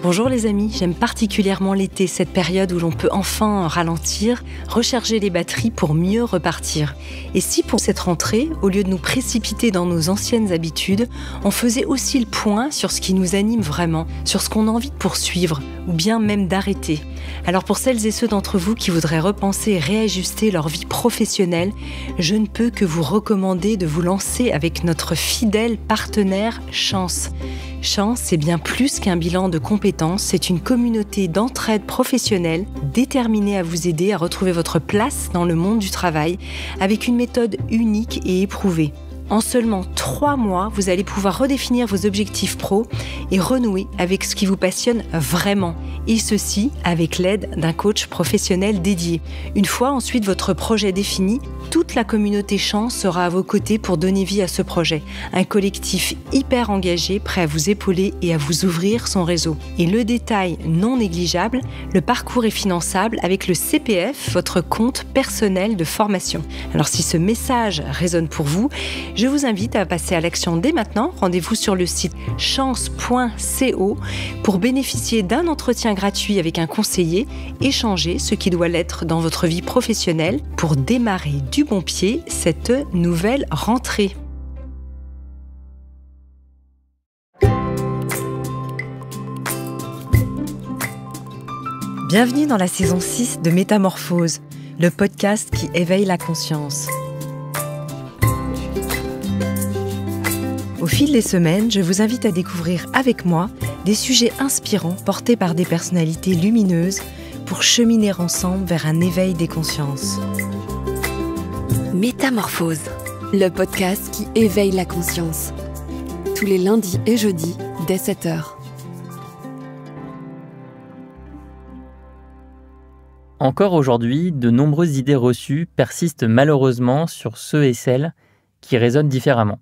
Bonjour les amis, j'aime particulièrement l'été, cette période où l'on peut enfin ralentir, recharger les batteries pour mieux repartir. Et si pour cette rentrée, au lieu de nous précipiter dans nos anciennes habitudes, on faisait aussi le point sur ce qui nous anime vraiment, sur ce qu'on a envie de poursuivre, ou bien même d'arrêter. Alors pour celles et ceux d'entre vous qui voudraient repenser et réajuster leur vie professionnelle, je ne peux que vous recommander de vous lancer avec notre fidèle partenaire Chance. Chance, c'est bien plus qu'un bilan de compétences, c'est une communauté d'entraide professionnelle déterminée à vous aider à retrouver votre place dans le monde du travail avec une méthode unique et éprouvée. En seulement 3 mois, vous allez pouvoir redéfinir vos objectifs pro et renouer avec ce qui vous passionne vraiment. Et ceci avec l'aide d'un coach professionnel dédié. Une fois ensuite votre projet défini, toute la communauté Chance sera à vos côtés pour donner vie à ce projet. Un collectif hyper engagé, prêt à vous épauler et à vous ouvrir son réseau. Et le détail non négligeable, le parcours est finançable avec le CPF, votre compte personnel de formation. Alors si ce message résonne pour vous, je vous invite à passer à l'action dès maintenant. Rendez-vous sur le site chance.co pour bénéficier d'un entretien gratuit avec un conseiller et changer ce qui doit l'être dans votre vie professionnelle pour démarrer du bon pied cette nouvelle rentrée. Bienvenue dans la saison 6 de Métamorphose, le podcast qui éveille la conscience. Au fil des semaines, je vous invite à découvrir avec moi des sujets inspirants portés par des personnalités lumineuses pour cheminer ensemble vers un éveil des consciences. Métamorphose, le podcast qui éveille la conscience. Tous les lundis et jeudis dès 7h. Encore aujourd'hui, de nombreuses idées reçues persistent malheureusement sur ceux et celles qui raisonnent différemment.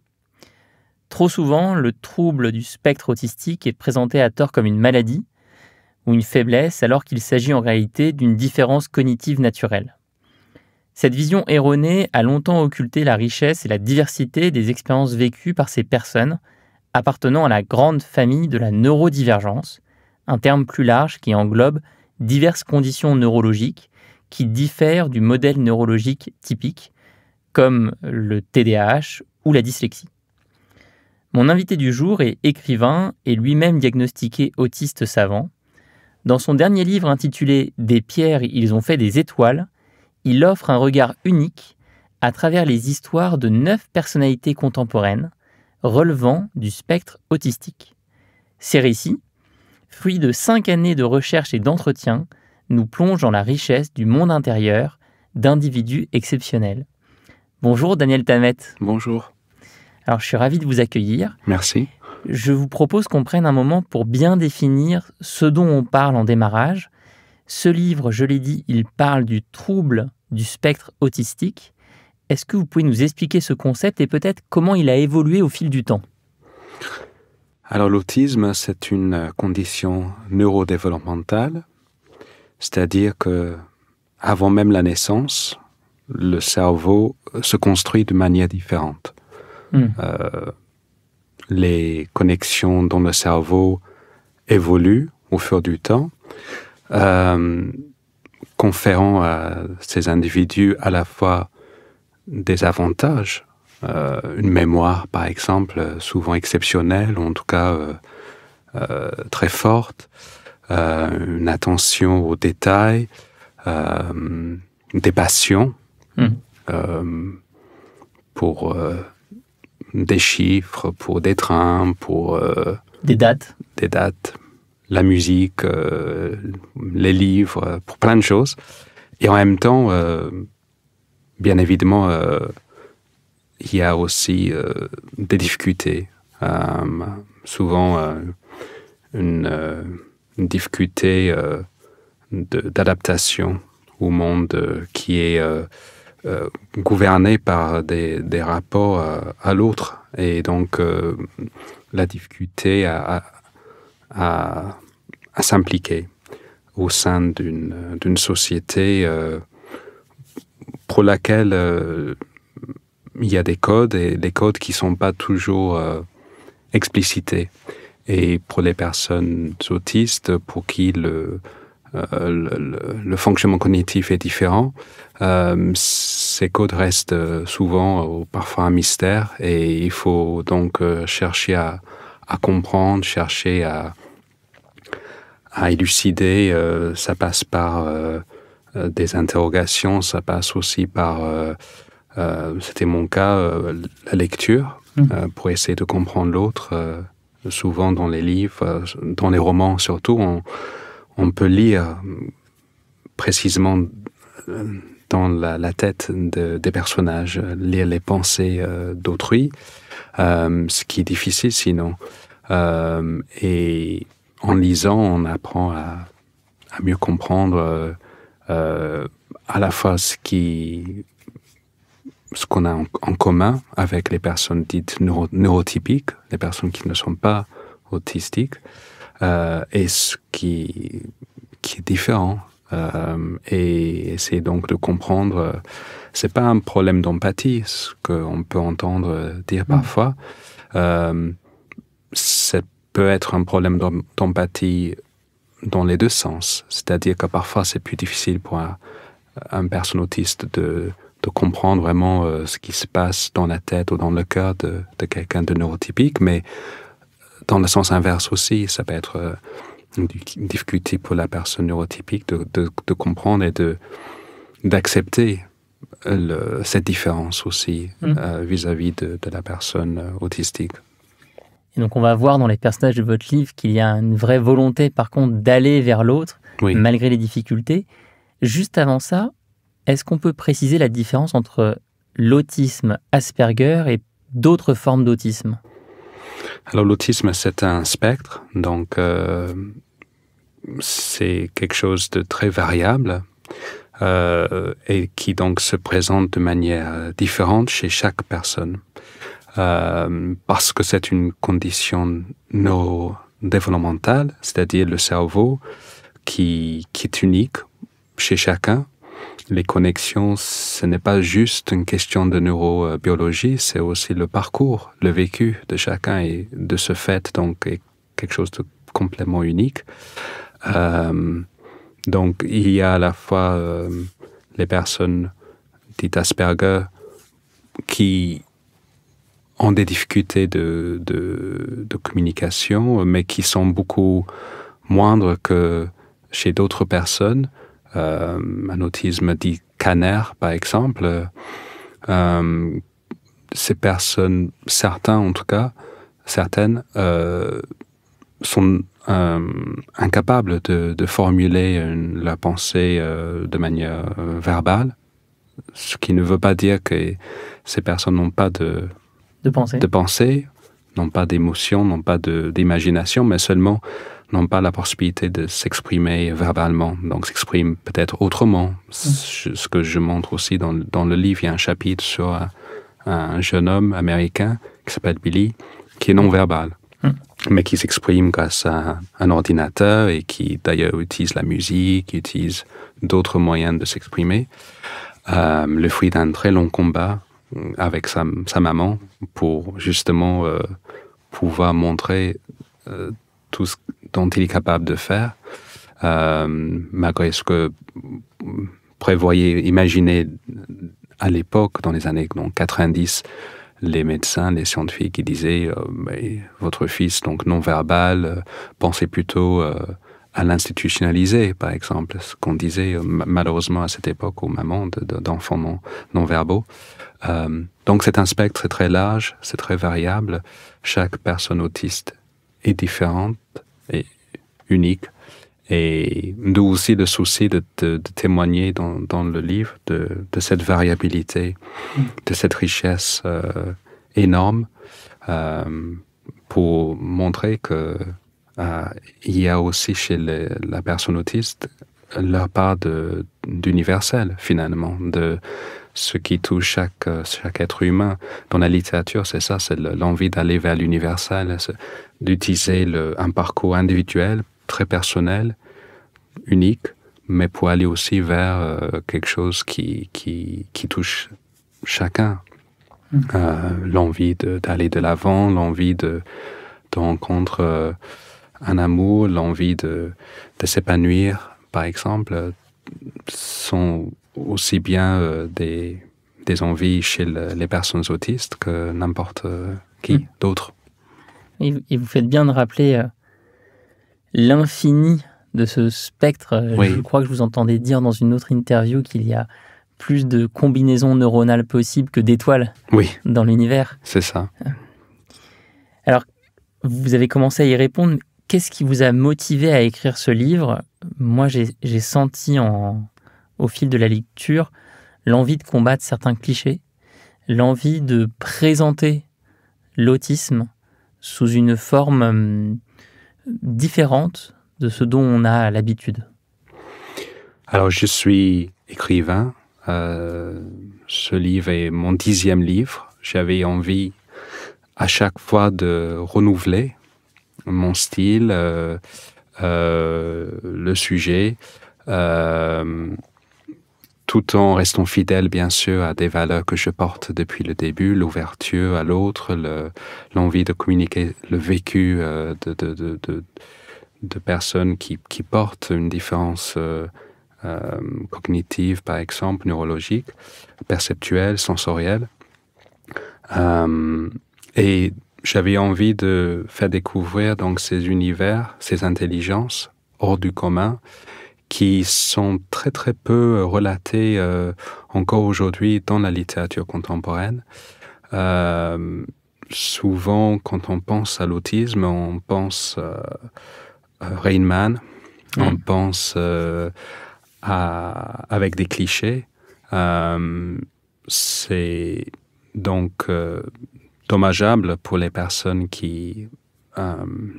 Trop souvent, le trouble du spectre autistique est présenté à tort comme une maladie ou une faiblesse, alors qu'il s'agit en réalité d'une différence cognitive naturelle. Cette vision erronée a longtemps occulté la richesse et la diversité des expériences vécues par ces personnes appartenant à la grande famille de la neurodivergence, un terme plus large qui englobe diverses conditions neurologiques qui diffèrent du modèle neurologique typique, comme le TDAH ou la dyslexie. Mon invité du jour est écrivain et lui-même diagnostiqué autiste savant. Dans son dernier livre intitulé « Des pierres, ils ont fait des étoiles », il offre un regard unique à travers les histoires de 9 personnalités contemporaines relevant du spectre autistique. Ces récits, fruits de 5 années de recherche et d'entretien, nous plongent dans la richesse du monde intérieur d'individus exceptionnels. Bonjour Daniel Tammet. Bonjour. Alors, je suis ravi de vous accueillir. Merci. Je vous propose qu'on prenne un moment pour bien définir ce dont on parle en démarrage. Ce livre, je l'ai dit, il parle du trouble du spectre autistique. Est-ce que vous pouvez nous expliquer ce concept et peut-être comment il a évolué au fil du temps ? Alors, l'autisme, c'est une condition neurodéveloppementale, c'est-à-dire que avant même la naissance, le cerveau se construit de manière différente. Les connexions dans le cerveau évoluent au fur du temps, conférant à ces individus à la fois des avantages, une mémoire par exemple souvent exceptionnelle, en tout cas très forte, une attention aux détails, des passions pour des chiffres, pour des trains, pour des dates, la musique, les livres, pour plein de choses. Et en même temps, bien évidemment, il y a aussi des difficultés. Souvent, une difficulté d'adaptation au monde qui est gouverné par des rapports à l'autre. Et donc, la difficulté à s'impliquer au sein d'une société pour laquelle il y a des codes, et des codes qui ne sont pas toujours explicités. Et pour les personnes autistes, pour qui le fonctionnement cognitif est différent, ces codes restent souvent parfois un mystère, et il faut donc chercher à comprendre, chercher à élucider. Ça passe par des interrogations, ça passe aussi par, c'était mon cas, la lecture, pour essayer de comprendre l'autre. Souvent dans les livres, dans les romans surtout, on peut lire précisément dans la tête des personnages, lire les pensées d'autrui, ce qui est difficile sinon. Et en lisant, on apprend à mieux comprendre à la fois ce qu'on a en commun avec les personnes dites neurotypiques, les personnes qui ne sont pas autistiques, et ce qui est différent. Et essayer donc de comprendre, c'est pas un problème d'empathie, ce qu'on peut entendre dire parfois. Ça peut être un problème d'empathie dans les deux sens. C'est-à-dire que parfois c'est plus difficile pour un personne autiste de comprendre vraiment ce qui se passe dans la tête ou dans le cœur de quelqu'un de neurotypique, mais dans le sens inverse aussi, ça peut être une difficulté pour la personne neurotypique de comprendre et d'accepter cette différence aussi vis-à-vis de la personne autistique. Et donc on va voir dans les personnages de votre livre qu'il y a une vraie volonté par contre d'aller vers l'autre, malgré les difficultés. Juste avant ça, est-ce qu'on peut préciser la différence entre l'autisme Asperger et d'autres formes d'autisme ? Alors l'autisme, c'est un spectre, donc c'est quelque chose de très variable et qui donc se présente de manière différente chez chaque personne. Parce que c'est une condition neurodéveloppementale, c'est-à-dire le cerveau qui est unique chez chacun. Les connexions, ce n'est pas juste une question de neurobiologie, c'est aussi le parcours, le vécu de chacun, et de ce fait, donc, est quelque chose de complètement unique. Donc, il y a à la fois les personnes dites Asperger qui ont des difficultés de communication, mais qui sont beaucoup moindres que chez d'autres personnes. Un autisme dit canaire, par exemple. Ces personnes, certains en tout cas, certaines, sont incapables de formuler la pensée de manière verbale, ce qui ne veut pas dire que ces personnes n'ont pas de pensée, n'ont pas d'émotion, n'ont pas d'imagination, mais seulement n'ont pas la possibilité de s'exprimer verbalement, donc s'expriment peut-être autrement. Ce que je montre aussi dans le livre, il y a un chapitre sur un jeune homme américain qui s'appelle Billy, qui est non-verbal, mais qui s'exprime grâce à un ordinateur et qui d'ailleurs utilise la musique, utilise d'autres moyens de s'exprimer. Le fruit d'un très long combat avec sa maman pour justement pouvoir montrer tout ce dont il est capable de faire, malgré ce que imaginer à l'époque, dans les années 90, les médecins, les scientifiques qui disaient votre fils, donc non-verbal, pensez plutôt à l'institutionnaliser, par exemple, ce qu'on disait malheureusement à cette époque aux mamans d'enfants non-verbaux. Donc c'est un spectre très large, c'est très variable. Chaque personne autiste est différente et unique. Et d'où aussi le souci de témoigner dans le livre de cette variabilité, de cette richesse énorme, pour montrer que il y a aussi chez la personne autiste leur part d'universel, finalement, de ce qui touche chaque être humain. Dans la littérature, c'est ça, c'est l'envie d'aller vers l'universel, d'utiliser un parcours individuel, très personnel, unique, mais pour aller aussi vers quelque chose qui touche chacun. L'envie d'aller de l'avant, l'envie de rencontres un amour, l'envie de s'épanouir, par exemple, sont aussi bien des envies chez les personnes autistes que n'importe qui d'autre. Et vous faites bien de rappeler l'infini de ce spectre. Oui. Je crois que je vous entendais dire dans une autre interview qu'il y a plus de combinaisons neuronales possibles que d'étoiles dans l'univers. C'est ça. Alors, vous avez commencé à y répondre. Qu'est-ce qui vous a motivé à écrire ce livre ? Moi, j'ai senti au fil de la lecture l'envie de combattre certains clichés, l'envie de présenter l'autisme sous une forme différente de ce dont on a l'habitude. Alors, je suis écrivain. Ce livre est mon 10e livre. J'avais envie à chaque fois de renouveler mon style, le sujet, tout en restant fidèle, bien sûr, à des valeurs que je porte depuis le début, l'ouverture à l'autre, l'envie de communiquer le vécu de personnes qui portent une différence cognitive, par exemple, neurologique, perceptuelle, sensorielle. Et j'avais envie de faire découvrir donc ces univers, ces intelligences hors du commun, qui sont très très peu relatés encore aujourd'hui dans la littérature contemporaine. Souvent, quand on pense à l'autisme, on pense Rain Man, on pense avec des clichés. C'est donc dommageable pour les personnes qui,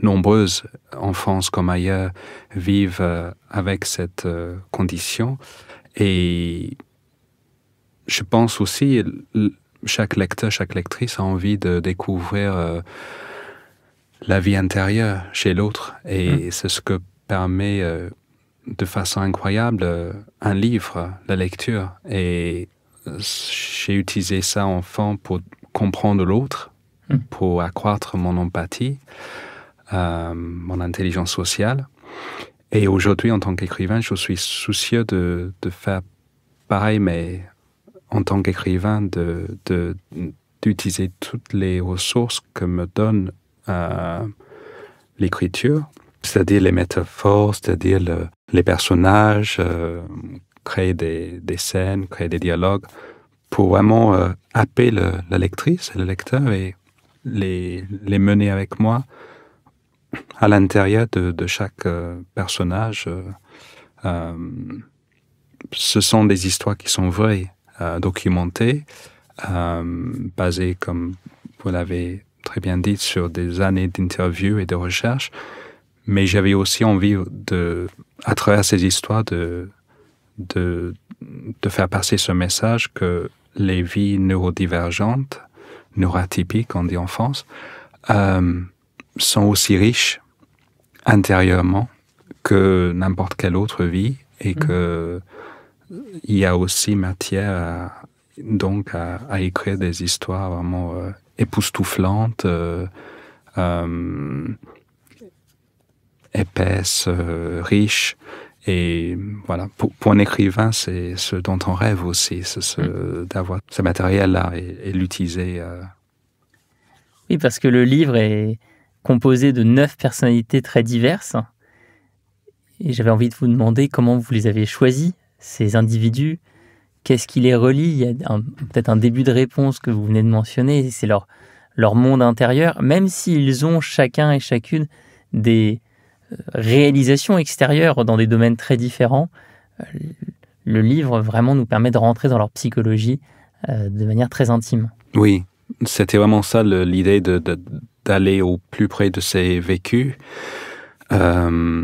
nombreuses en France comme ailleurs, vivent avec cette condition. Et je pense aussi chaque lecteur, chaque lectrice a envie de découvrir la vie intérieure chez l'autre. Et c'est ce que permet de façon incroyable un livre, la lecture. Et j'ai utilisé ça enfant pour comprendre l'autre, pour accroître mon empathie, mon intelligence sociale. Et aujourd'hui, en tant qu'écrivain, je suis soucieux de faire pareil, mais en tant qu'écrivain, d'utiliser toutes les ressources que me donne l'écriture, c'est-à-dire les métaphores, c'est-à-dire les personnages, créer des scènes, créer des dialogues, pour vraiment happer la lectrice et le lecteur et les mener avec moi à l'intérieur de chaque personnage. Ce sont des histoires qui sont vraies, documentées, basées, comme vous l'avez très bien dit, sur des années d'interviews et de recherches. Mais j'avais aussi envie à travers ces histoires, de faire passer ce message que les vies neurodivergentes, neuroatypiques, on dit en France, sont aussi riches intérieurement que n'importe quelle autre vie et que il y a aussi matière à écrire des histoires vraiment époustouflantes, épaisses, riches. Et voilà, pour un écrivain, c'est ce dont on rêve aussi, d'avoir ce matériel-là et l'utiliser. Oui, parce que le livre est composé de 9 personnalités très diverses. Et j'avais envie de vous demander comment vous les avez choisis, ces individus. Qu'est-ce qui les relie ? Il y a peut-être un début de réponse que vous venez de mentionner, c'est leur monde intérieur, même s'ils ont chacun et chacune des réalisations extérieures dans des domaines très différents. Le livre vraiment nous permet de rentrer dans leur psychologie de manière très intime. Oui, c'était vraiment ça l'idée d'aller au plus près de ces vécus. Ce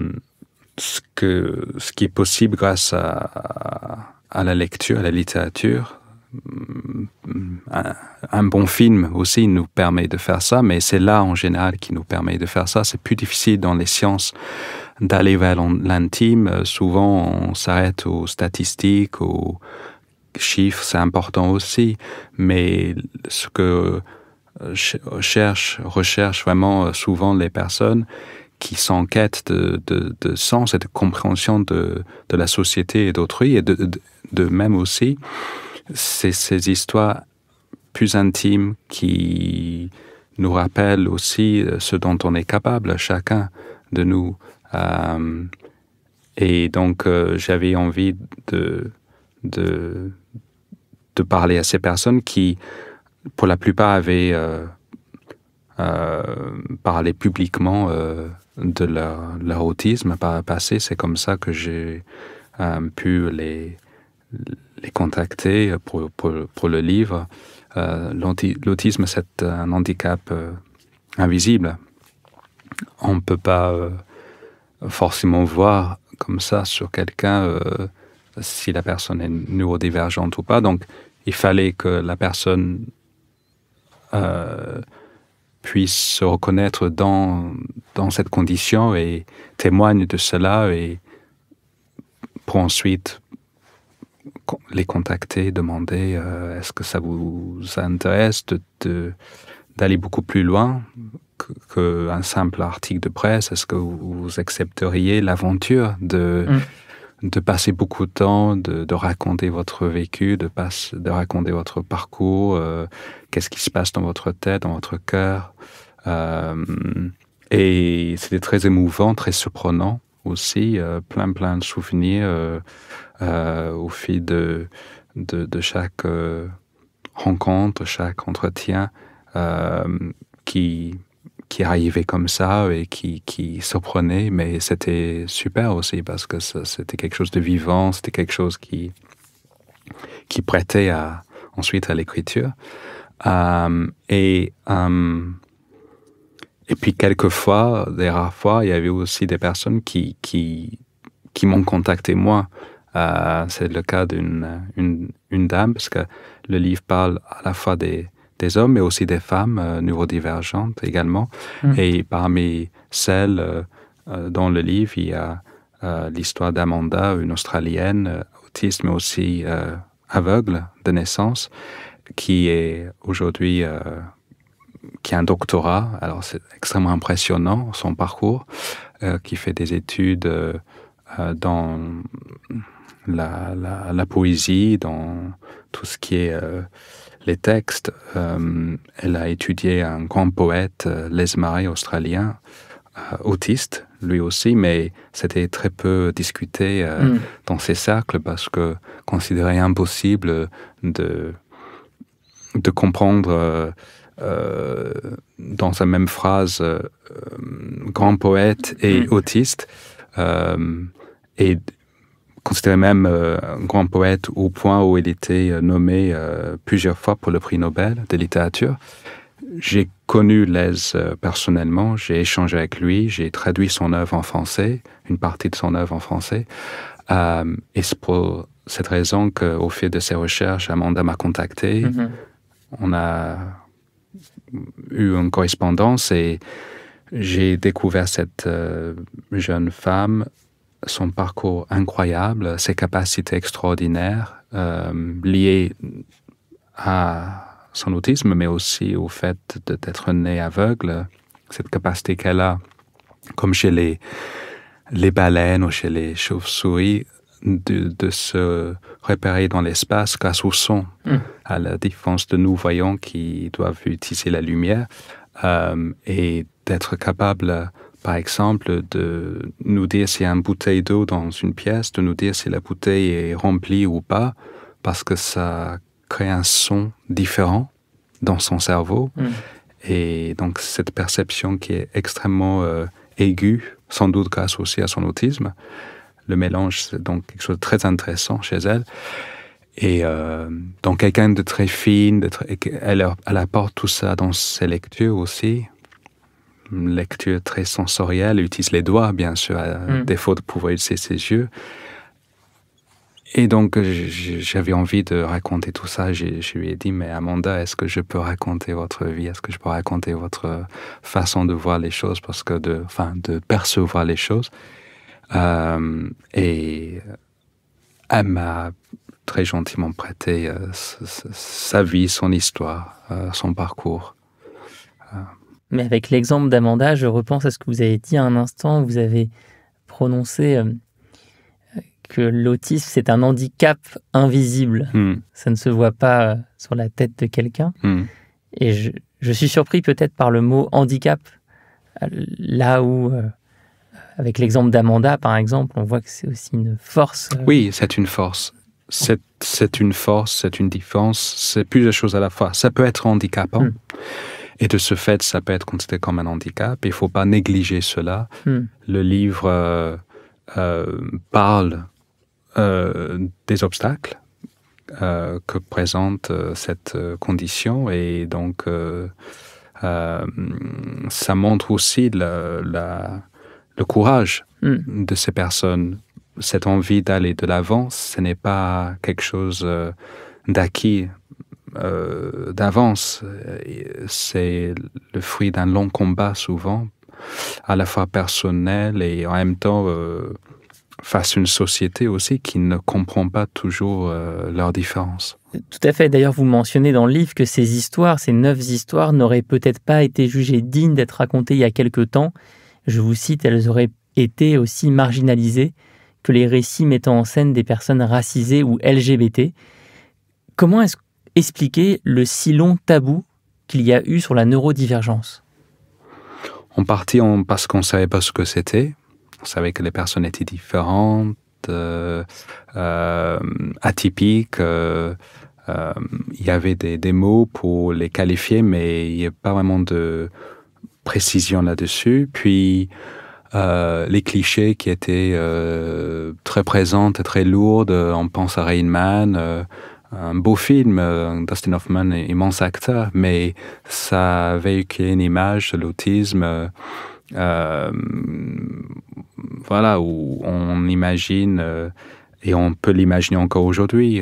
qui est possible grâce à la lecture, à la littérature. Un bon film aussi nous permet de faire ça, mais c'est l'art en général qui nous permet de faire ça. C'est plus difficile dans les sciences d'aller vers l'intime. Souvent, on s'arrête aux statistiques, aux chiffres, c'est important aussi. Mais ce que recherche vraiment souvent les personnes qui sont en quête de sens et de compréhension de la société et d'autrui, et de même aussi ces histoires plus intimes qui nous rappellent aussi ce dont on est capable, chacun de nous. Et donc, j'avais envie de parler à ces personnes qui, pour la plupart, avaient parlé publiquement de leur autisme par le passé. C'est comme ça que j'ai pu les contacter pour le livre. L'autisme, c'est un handicap invisible. On ne peut pas forcément voir comme ça sur quelqu'un si la personne est neurodivergente ou pas. Donc, il fallait que la personne puisse se reconnaître dans cette condition et témoigne de cela, et pour ensuite les contacter, demander est-ce que ça vous intéresse d'aller beaucoup plus loin qu'un simple article de presse. Est-ce que vous accepteriez l'aventure de passer beaucoup de temps, de raconter votre vécu, de raconter votre parcours, qu'est-ce qui se passe dans votre tête, dans votre cœur. Et c'était très émouvant, très surprenant aussi, plein de souvenirs au fil de chaque rencontre, chaque entretien qui arrivait comme ça et qui surprenait, mais c'était super aussi parce que c'était quelque chose de vivant, c'était quelque chose qui prêtait ensuite à l'écriture. Et puis quelquefois, des rares fois, il y avait aussi des personnes qui m'ont contacté moi. C'est le cas d'une dame, parce que le livre parle à la fois des hommes, mais aussi des femmes neurodivergentes également. Et parmi celles dans le livre, il y a l'histoire d'Amanda, une Australienne, autiste, mais aussi aveugle de naissance, qui est aujourd'hui, qui a un doctorat. Alors c'est extrêmement impressionnant, son parcours, qui fait des études dans la poésie, dans tout ce qui est les textes. Elle a étudié un grand poète, Lesmare, australien, autiste, lui aussi, mais c'était très peu discuté dans ces cercles parce que considéré impossible de comprendre dans la même phrase grand poète et autiste, et considéré même un grand poète au point où il était nommé plusieurs fois pour le prix Nobel de littérature. J'ai connu Les personnellement, j'ai échangé avec lui, j'ai traduit son œuvre en français, une partie de son œuvre en français, et c'est pour cette raison qu'au fil de ses recherches, Amanda m'a contacté. On a eu une correspondance et j'ai découvert cette jeune femme, son parcours incroyable, ses capacités extraordinaires, liées à son autisme, mais aussi au fait d'être née aveugle. Cette capacité qu'elle a, comme chez les baleines ou chez les chauves-souris, de se repérer dans l'espace grâce au son, à la différence de nous voyants qui doivent utiliser la lumière, et d'être capable, par exemple, de nous dire s'il y a une bouteille d'eau dans une pièce, de nous dire si la bouteille est remplie ou pas, parce que ça crée un son différent dans son cerveau. Et donc cette perception qui est extrêmement aiguë, sans doute grâce aussi à son autisme. Le mélange, c'est donc quelque chose de très intéressant chez elle. Et donc quelqu'un de très fine, elle apporte tout ça dans ses lectures aussi. Une lecture très sensorielle, elle utilise les doigts, bien sûr, à défaut de pouvoir utiliser ses yeux. Et donc, j'avais envie de raconter tout ça. Je lui ai dit, mais Amanda, est-ce que je peux raconter votre vie? Est-ce que je peux raconter votre façon de voir les choses, parce que de percevoir les choses? Et elle m'a très gentiment prêté sa vie, son histoire, son parcours. Mais avec l'exemple d'Amanda, je repense à ce que vous avez dit à un instant. Vous avez prononcé que l'autisme, c'est un handicap invisible. Ça ne se voit pas sur la tête de quelqu'un. Et je suis surpris peut-être par le mot handicap, là où, avec l'exemple d'Amanda, par exemple, on voit que c'est aussi une force. Oui, c'est une force. C'est une force, c'est une différence, c'est plusieurs choses à la fois. Ça peut être handicapant, et de ce fait, ça peut être considéré comme un handicap. Il ne faut pas négliger cela. Le livre parle des obstacles que présente cette condition, et donc ça montre aussi le courage de ces personnes. Cette envie d'aller de l'avant, ce n'est pas quelque chose d'acquis d'avance. C'est le fruit d'un long combat souvent, à la fois personnel et en même temps face à une société aussi qui ne comprend pas toujours leurs différences. Tout à fait. D'ailleurs, vous mentionnez dans le livre que ces histoires, ces 9 histoires, n'auraient peut-être pas été jugées dignes d'être racontées il y a quelque temps. Je vous cite, elles auraient été aussi marginalisées que les récits mettant en scène des personnes racisées ou LGBT. Comment expliquer le si long tabou qu'il y a eu sur la neurodivergence ? En partie parce qu'on ne savait pas ce que c'était. On savait que les personnes étaient différentes, atypiques. Il y avait des mots pour les qualifier, mais il n'y a pas vraiment de précision là-dessus. Puis, les clichés qui étaient très présents et très lourds. On pense à Rain Man, un beau film, Dustin Hoffman, immense acteur, mais ça véhiculait une image de l'autisme voilà, où on imagine, et on peut l'imaginer encore aujourd'hui,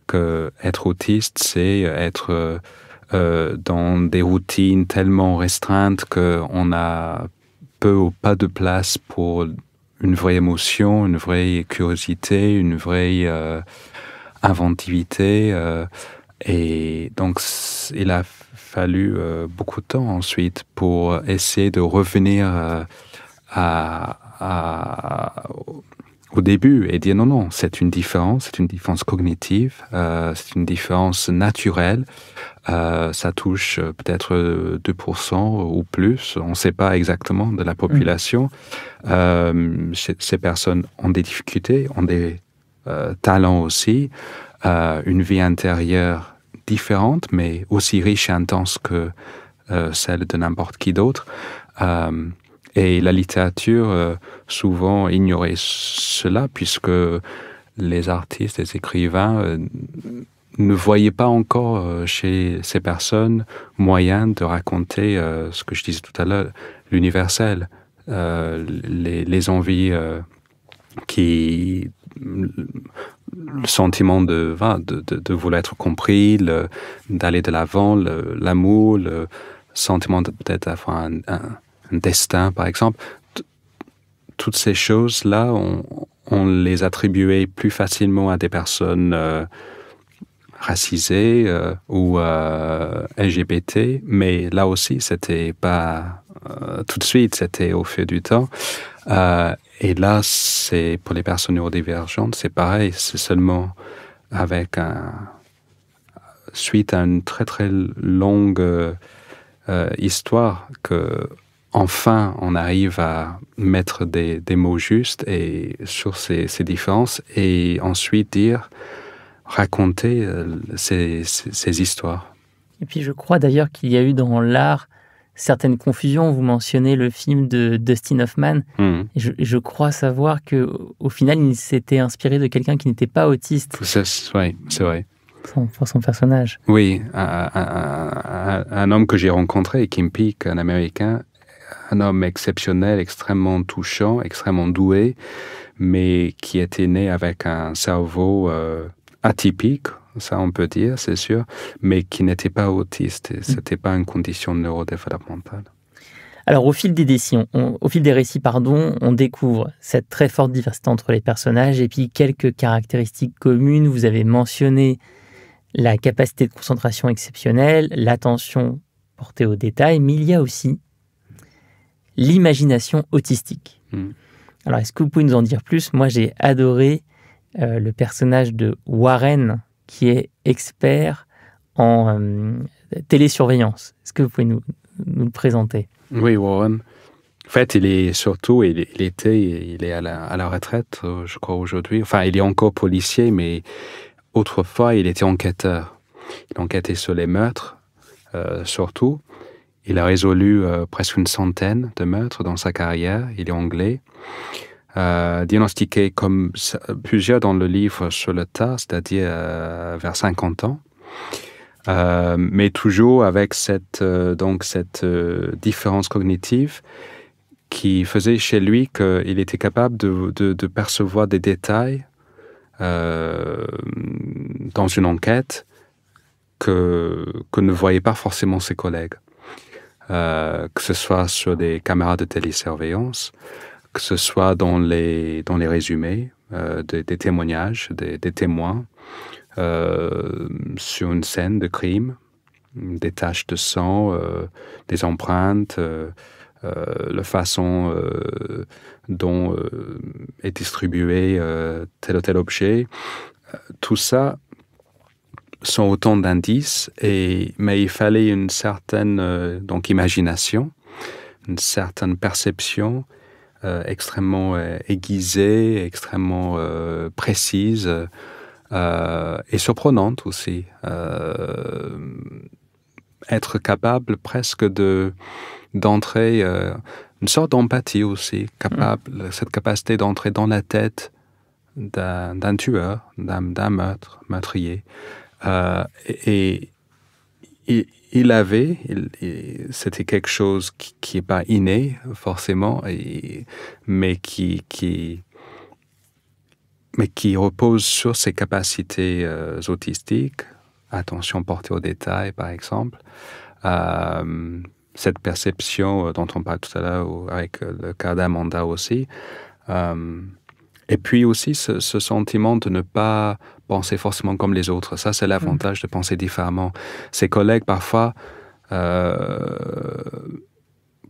que être autiste, c'est être dans des routines tellement restreintes qu'on a peu ou pas de place pour une vraie émotion, une vraie curiosité, une vraie inventivité. Et donc, il a fallu beaucoup de temps ensuite pour essayer de revenir au début et dire non, c'est une différence cognitive, c'est une différence naturelle. Ça touche peut-être 2% ou plus, on ne sait pas exactement de la population. Ces personnes ont des difficultés, ont des talents aussi, une vie intérieure différente, mais aussi riche et intense que celle de n'importe qui d'autre. Et la littérature, souvent, ignorait cela, puisque les artistes, les écrivains ne voyaient pas encore chez ces personnes moyen de raconter ce que je disais tout à l'heure, l'universel, les envies le sentiment de vouloir être compris, d'aller de l'avant, l'amour, le sentiment de peut-être avoir un destin, par exemple. Toutes ces choses-là, on les attribuait plus facilement à des personnes racisées ou LGBT, mais là aussi, c'était pas tout de suite, c'était au fil du temps. Et là, c'est pour les personnes neurodivergentes, c'est pareil, c'est seulement avec suite à une très très longue histoire que enfin on arrive à mettre des mots justes et sur ces différences, et ensuite raconter ces histoires. Et puis je crois d'ailleurs qu'il y a eu dans l'art certaines confusions. Vous mentionnez le film de Dustin Hoffman. Et je crois savoir qu'au final, il s'était inspiré de quelqu'un qui n'était pas autiste. Oui, c'est vrai. Pour son personnage. Oui, un homme que j'ai rencontré, Kim Peek, un Américain, un homme exceptionnel, extrêmement touchant, extrêmement doué, mais qui était né avec un cerveau atypique, ça on peut dire, c'est sûr, mais qui n'était pas autiste. Ce n'était pas une condition neurodéveloppementale. Alors, au fil des récits, on découvre cette très forte diversité entre les personnages et puis quelques caractéristiques communes. Vous avez mentionné la capacité de concentration exceptionnelle, l'attention portée au détail, mais il y a aussi l'imagination autistique. Alors, est-ce que vous pouvez nous en dire plus? Moi, j'ai adoré le personnage de Warren, qui est expert en télésurveillance. Est-ce que vous pouvez nous le présenter? Oui, Warren. En fait, il est à la retraite, je crois, aujourd'hui. Enfin, il est encore policier, mais autrefois, il était enquêteur. Il enquêtait sur les meurtres, surtout. Il a résolu presque une centaine de meurtres dans sa carrière. Il est anglais. Diagnostiqué comme plusieurs dans le livre sur le tas, c'est-à-dire vers 50 ans. Mais toujours avec cette différence cognitive qui faisait chez lui qu'il était capable de percevoir des détails dans une enquête que ne voyaient pas forcément ses collègues. Que ce soit sur des caméras de télésurveillance, que ce soit dans les résumés des témoignages, des témoins, sur une scène de crime, des taches de sang, des empreintes, la façon dont est distribué tel ou tel objet. Tout ça sont autant d'indices, mais il fallait une certaine imagination, une certaine perception extrêmement aiguisée, extrêmement précise et surprenante aussi. Être capable presque d'entrer, une sorte d'empathie aussi, cette capacité d'entrer dans la tête d'un tueur, d'un meurtrier. Et c'était quelque chose qui n'est pas inné forcément, mais qui repose sur ses capacités autistiques, attention portée aux détails par exemple, cette perception dont on parle tout à l'heure avec le cas d'Amanda aussi, et puis aussi ce sentiment de ne pas penser forcément comme les autres. Ça, c'est l'avantage de penser différemment. Ses collègues, parfois,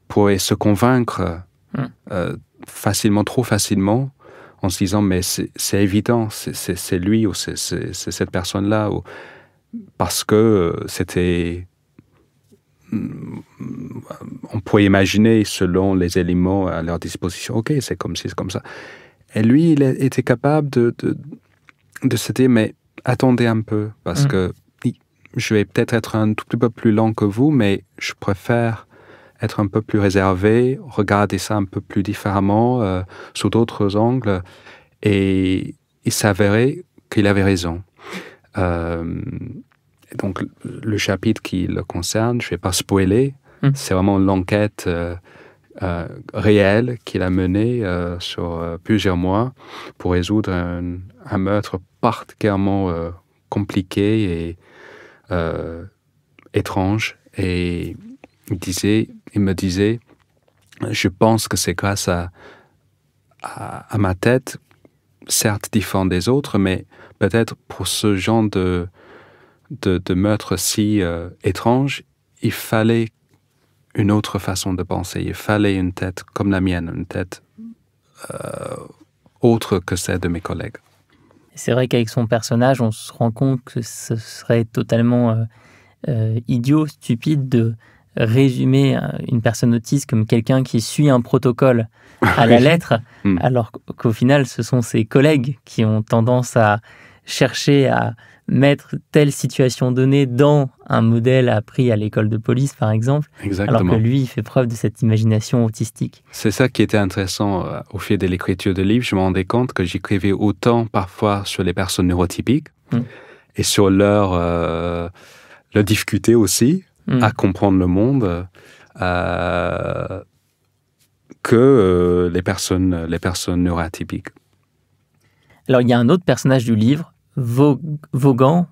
pourraient se convaincre facilement, trop facilement, en se disant, mais c'est évident, c'est lui ou c'est cette personne-là, parce que c'était... On pourrait imaginer, selon les éléments à leur disposition, ok, c'est comme ci, c'est comme ça. Et lui, il était capable de se dire, mais attendez un peu, parce que je vais peut-être être un tout petit peu plus lent que vous, mais je préfère être un peu plus réservé, regarder ça un peu plus différemment, sous d'autres angles, et il s'avérait qu'il avait raison. Donc, le chapitre qui le concerne, je ne vais pas spoiler, c'est vraiment l'enquête réelle qu'il a menée sur plusieurs mois pour résoudre un meurtre particulièrement compliqué et étrange. Et il me disait, je pense que c'est grâce à ma tête, certes différente des autres, mais peut-être pour ce genre de meurtre si étrange, il fallait une autre façon de penser. Il fallait une tête comme la mienne, une tête autre que celle de mes collègues. C'est vrai qu'avec son personnage, on se rend compte que ce serait totalement idiot, stupide de résumer une personne autiste comme quelqu'un qui suit un protocole à la lettre, alors qu'au final, ce sont ses collègues qui ont tendance à chercher à mettre telle situation donnée dans un modèle appris à l'école de police, par exemple. Exactement. Alors que lui, il fait preuve de cette imagination autistique. C'est ça qui était intéressant au fil de l'écriture de livre. Je me rendais compte que j'écrivais autant parfois sur les personnes neurotypiques et sur leur difficulté aussi à comprendre le monde que les personnes neuroatypiques. Alors, il y a un autre personnage du livre, Vaughan,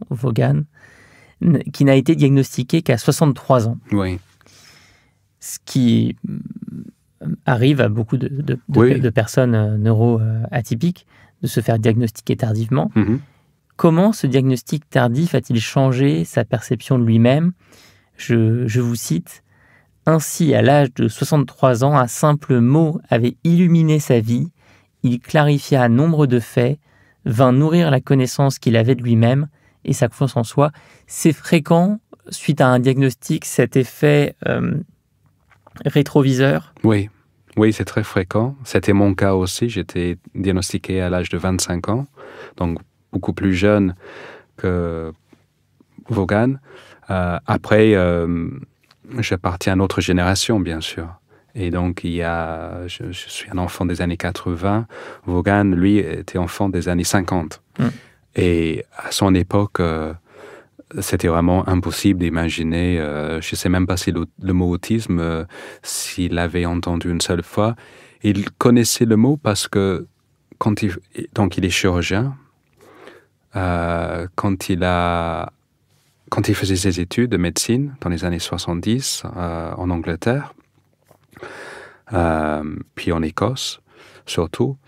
qui n'a été diagnostiqué qu'à 63 ans. Oui. Ce qui arrive à beaucoup de personnes neuroatypiques de se faire diagnostiquer tardivement. Comment ce diagnostic tardif a-t-il changé sa perception de lui-même Je vous cite, « Ainsi, à l'âge de 63 ans, un simple mot avait illuminé sa vie. Il clarifia nombre de faits, vint nourrir la connaissance qu'il avait de lui-même et sa confiance en soi. » C'est fréquent, suite à un diagnostic, cet effet rétroviseur? Oui, c'est très fréquent. C'était mon cas aussi. J'étais diagnostiqué à l'âge de 25 ans, donc beaucoup plus jeune que Vaughan. Après, j'appartiens à une autre génération, bien sûr. Et donc, je suis un enfant des années 80. Vaughan, lui, était enfant des années 50. Et à son époque, c'était vraiment impossible d'imaginer. Je ne sais même pas si le mot autisme, s'il l'avait entendu une seule fois. Il connaissait le mot parce que, donc il est chirurgien. Quand il faisait ses études de médecine dans les années 70 en Angleterre, puis en Écosse surtout,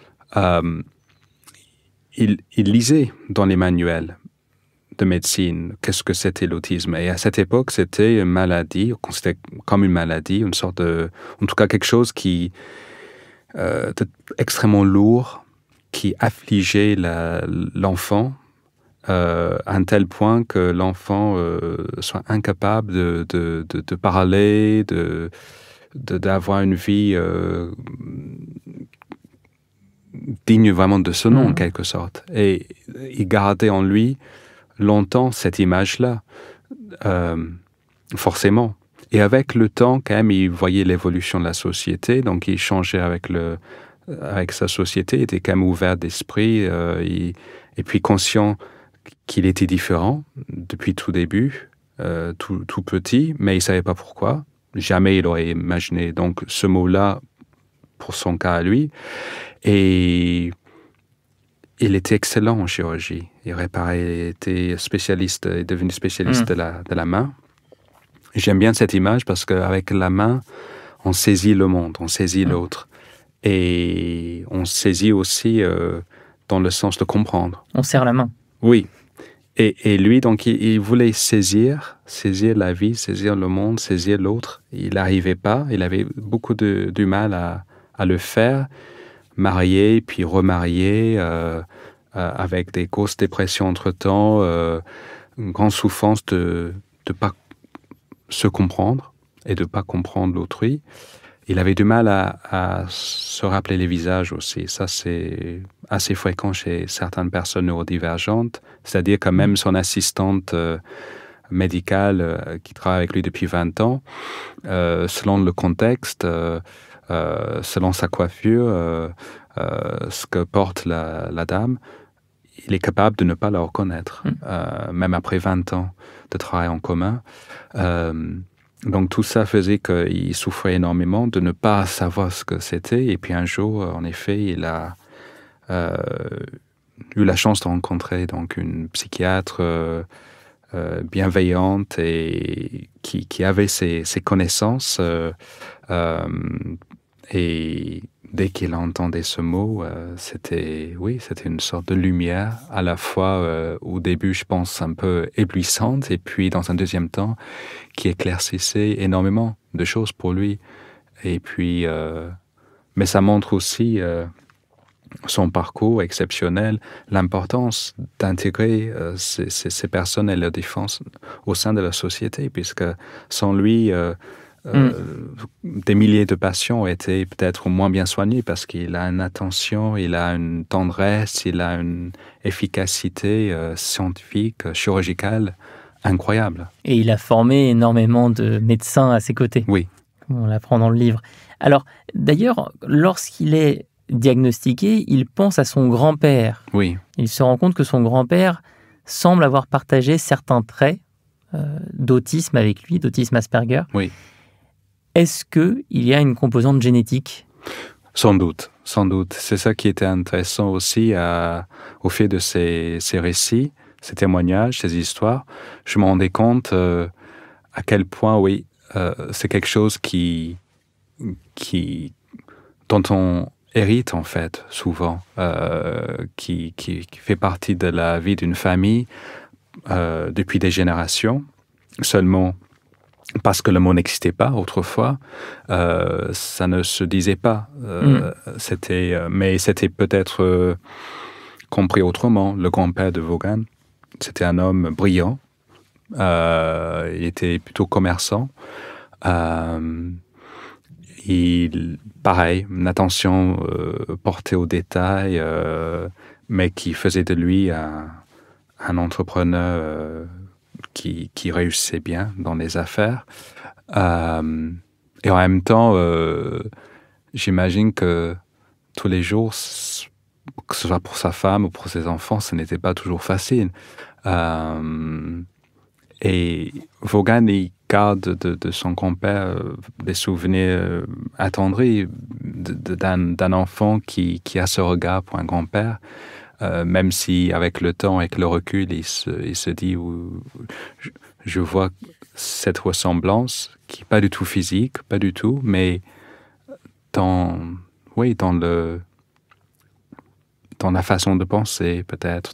il lisait dans les manuels de médecine qu'est-ce que c'était l'autisme. Et à cette époque, c'était une maladie, considéré comme une maladie, une sorte en tout cas quelque chose qui extrêmement lourd, qui affligeait l'enfant à un tel point que l'enfant soit incapable de parler, d'avoir une vie digne vraiment de ce nom, en quelque sorte. Et il gardait en lui longtemps cette image-là, forcément. Et avec le temps, quand même, il voyait l'évolution de la société, donc il changeait avec sa société, il était quand même ouvert d'esprit, et puis conscient qu'il était différent depuis tout début, tout petit, mais il ne savait pas pourquoi. Jamais il aurait imaginé donc ce mot-là pour son cas à lui. Et il était excellent en chirurgie. Il était spécialiste, il est devenu spécialiste de la main. J'aime bien cette image parce qu'avec la main, on saisit le monde, on saisit l'autre. Et on saisit aussi dans le sens de comprendre. On serre la main. Oui. Et lui, donc, il voulait saisir la vie, saisir le monde, saisir l'autre. Il n'arrivait pas. Il avait beaucoup du mal à le faire. Marié, puis remarié, avec des grosses dépressions entre-temps, une grande souffrance de ne pas se comprendre et de ne pas comprendre l'autrui. Il avait du mal à se rappeler les visages aussi. Ça, c'est assez fréquent chez certaines personnes neurodivergentes. C'est-à-dire que même son assistante médicale qui travaille avec lui depuis 20 ans, selon le contexte, selon sa coiffure, ce que porte la dame, il est capable de ne pas la reconnaître, même après 20 ans de travail en commun. Donc tout ça faisait qu'il souffrait énormément de ne pas savoir ce que c'était. Et puis un jour, en effet, il a eu la chance de rencontrer donc une psychiatre bienveillante et qui avait ses connaissances. Et dès qu'il entendait ce mot, c'était une sorte de lumière, à la fois au début, je pense, un peu éblouissante, et puis dans un deuxième temps, qui éclaircissait énormément de choses pour lui. Et puis, mais ça montre aussi son parcours exceptionnel, l'importance d'intégrer ces personnes et leur défense au sein de la société, puisque sans lui, des milliers de patients ont été peut-être moins bien soignés parce qu'il a une attention, il a une tendresse, il a une efficacité scientifique, chirurgicale incroyable. Et il a formé énormément de médecins à ses côtés. Oui. On l'apprend dans le livre. Alors, d'ailleurs, lorsqu'il est diagnostiqué, il pense à son grand-père. Oui. Il se rend compte que son grand-père semble avoir partagé certains traits d'autisme avec lui, d'autisme Asperger. Oui. Est-ce qu'il y a une composante génétique ? Sans doute. C'est ça qui était intéressant aussi au fait de ces récits, ces témoignages, ces histoires. Je me rendais compte à quel point, c'est quelque chose dont on hérite en fait souvent, qui fait partie de la vie d'une famille depuis des générations. Seulement, parce que le mot n'existait pas autrefois, ça ne se disait pas. Mais c'était peut-être compris autrement. Le grand-père de Vaughan, c'était un homme brillant. Il était plutôt commerçant. Pareil, une attention portée aux détails, mais qui faisait de lui un entrepreneur qui réussissait bien dans les affaires. Et en même temps, j'imagine que tous les jours, que ce soit pour sa femme ou pour ses enfants, ce n'était pas toujours facile. Et Vaughan, il garde de son grand-père des souvenirs attendris d'un enfant qui a ce regard pour un grand-père, même si avec le temps, avec le recul, il se dit je vois cette ressemblance qui n'est pas du tout physique, pas du tout, mais dans la façon de penser, peut-être,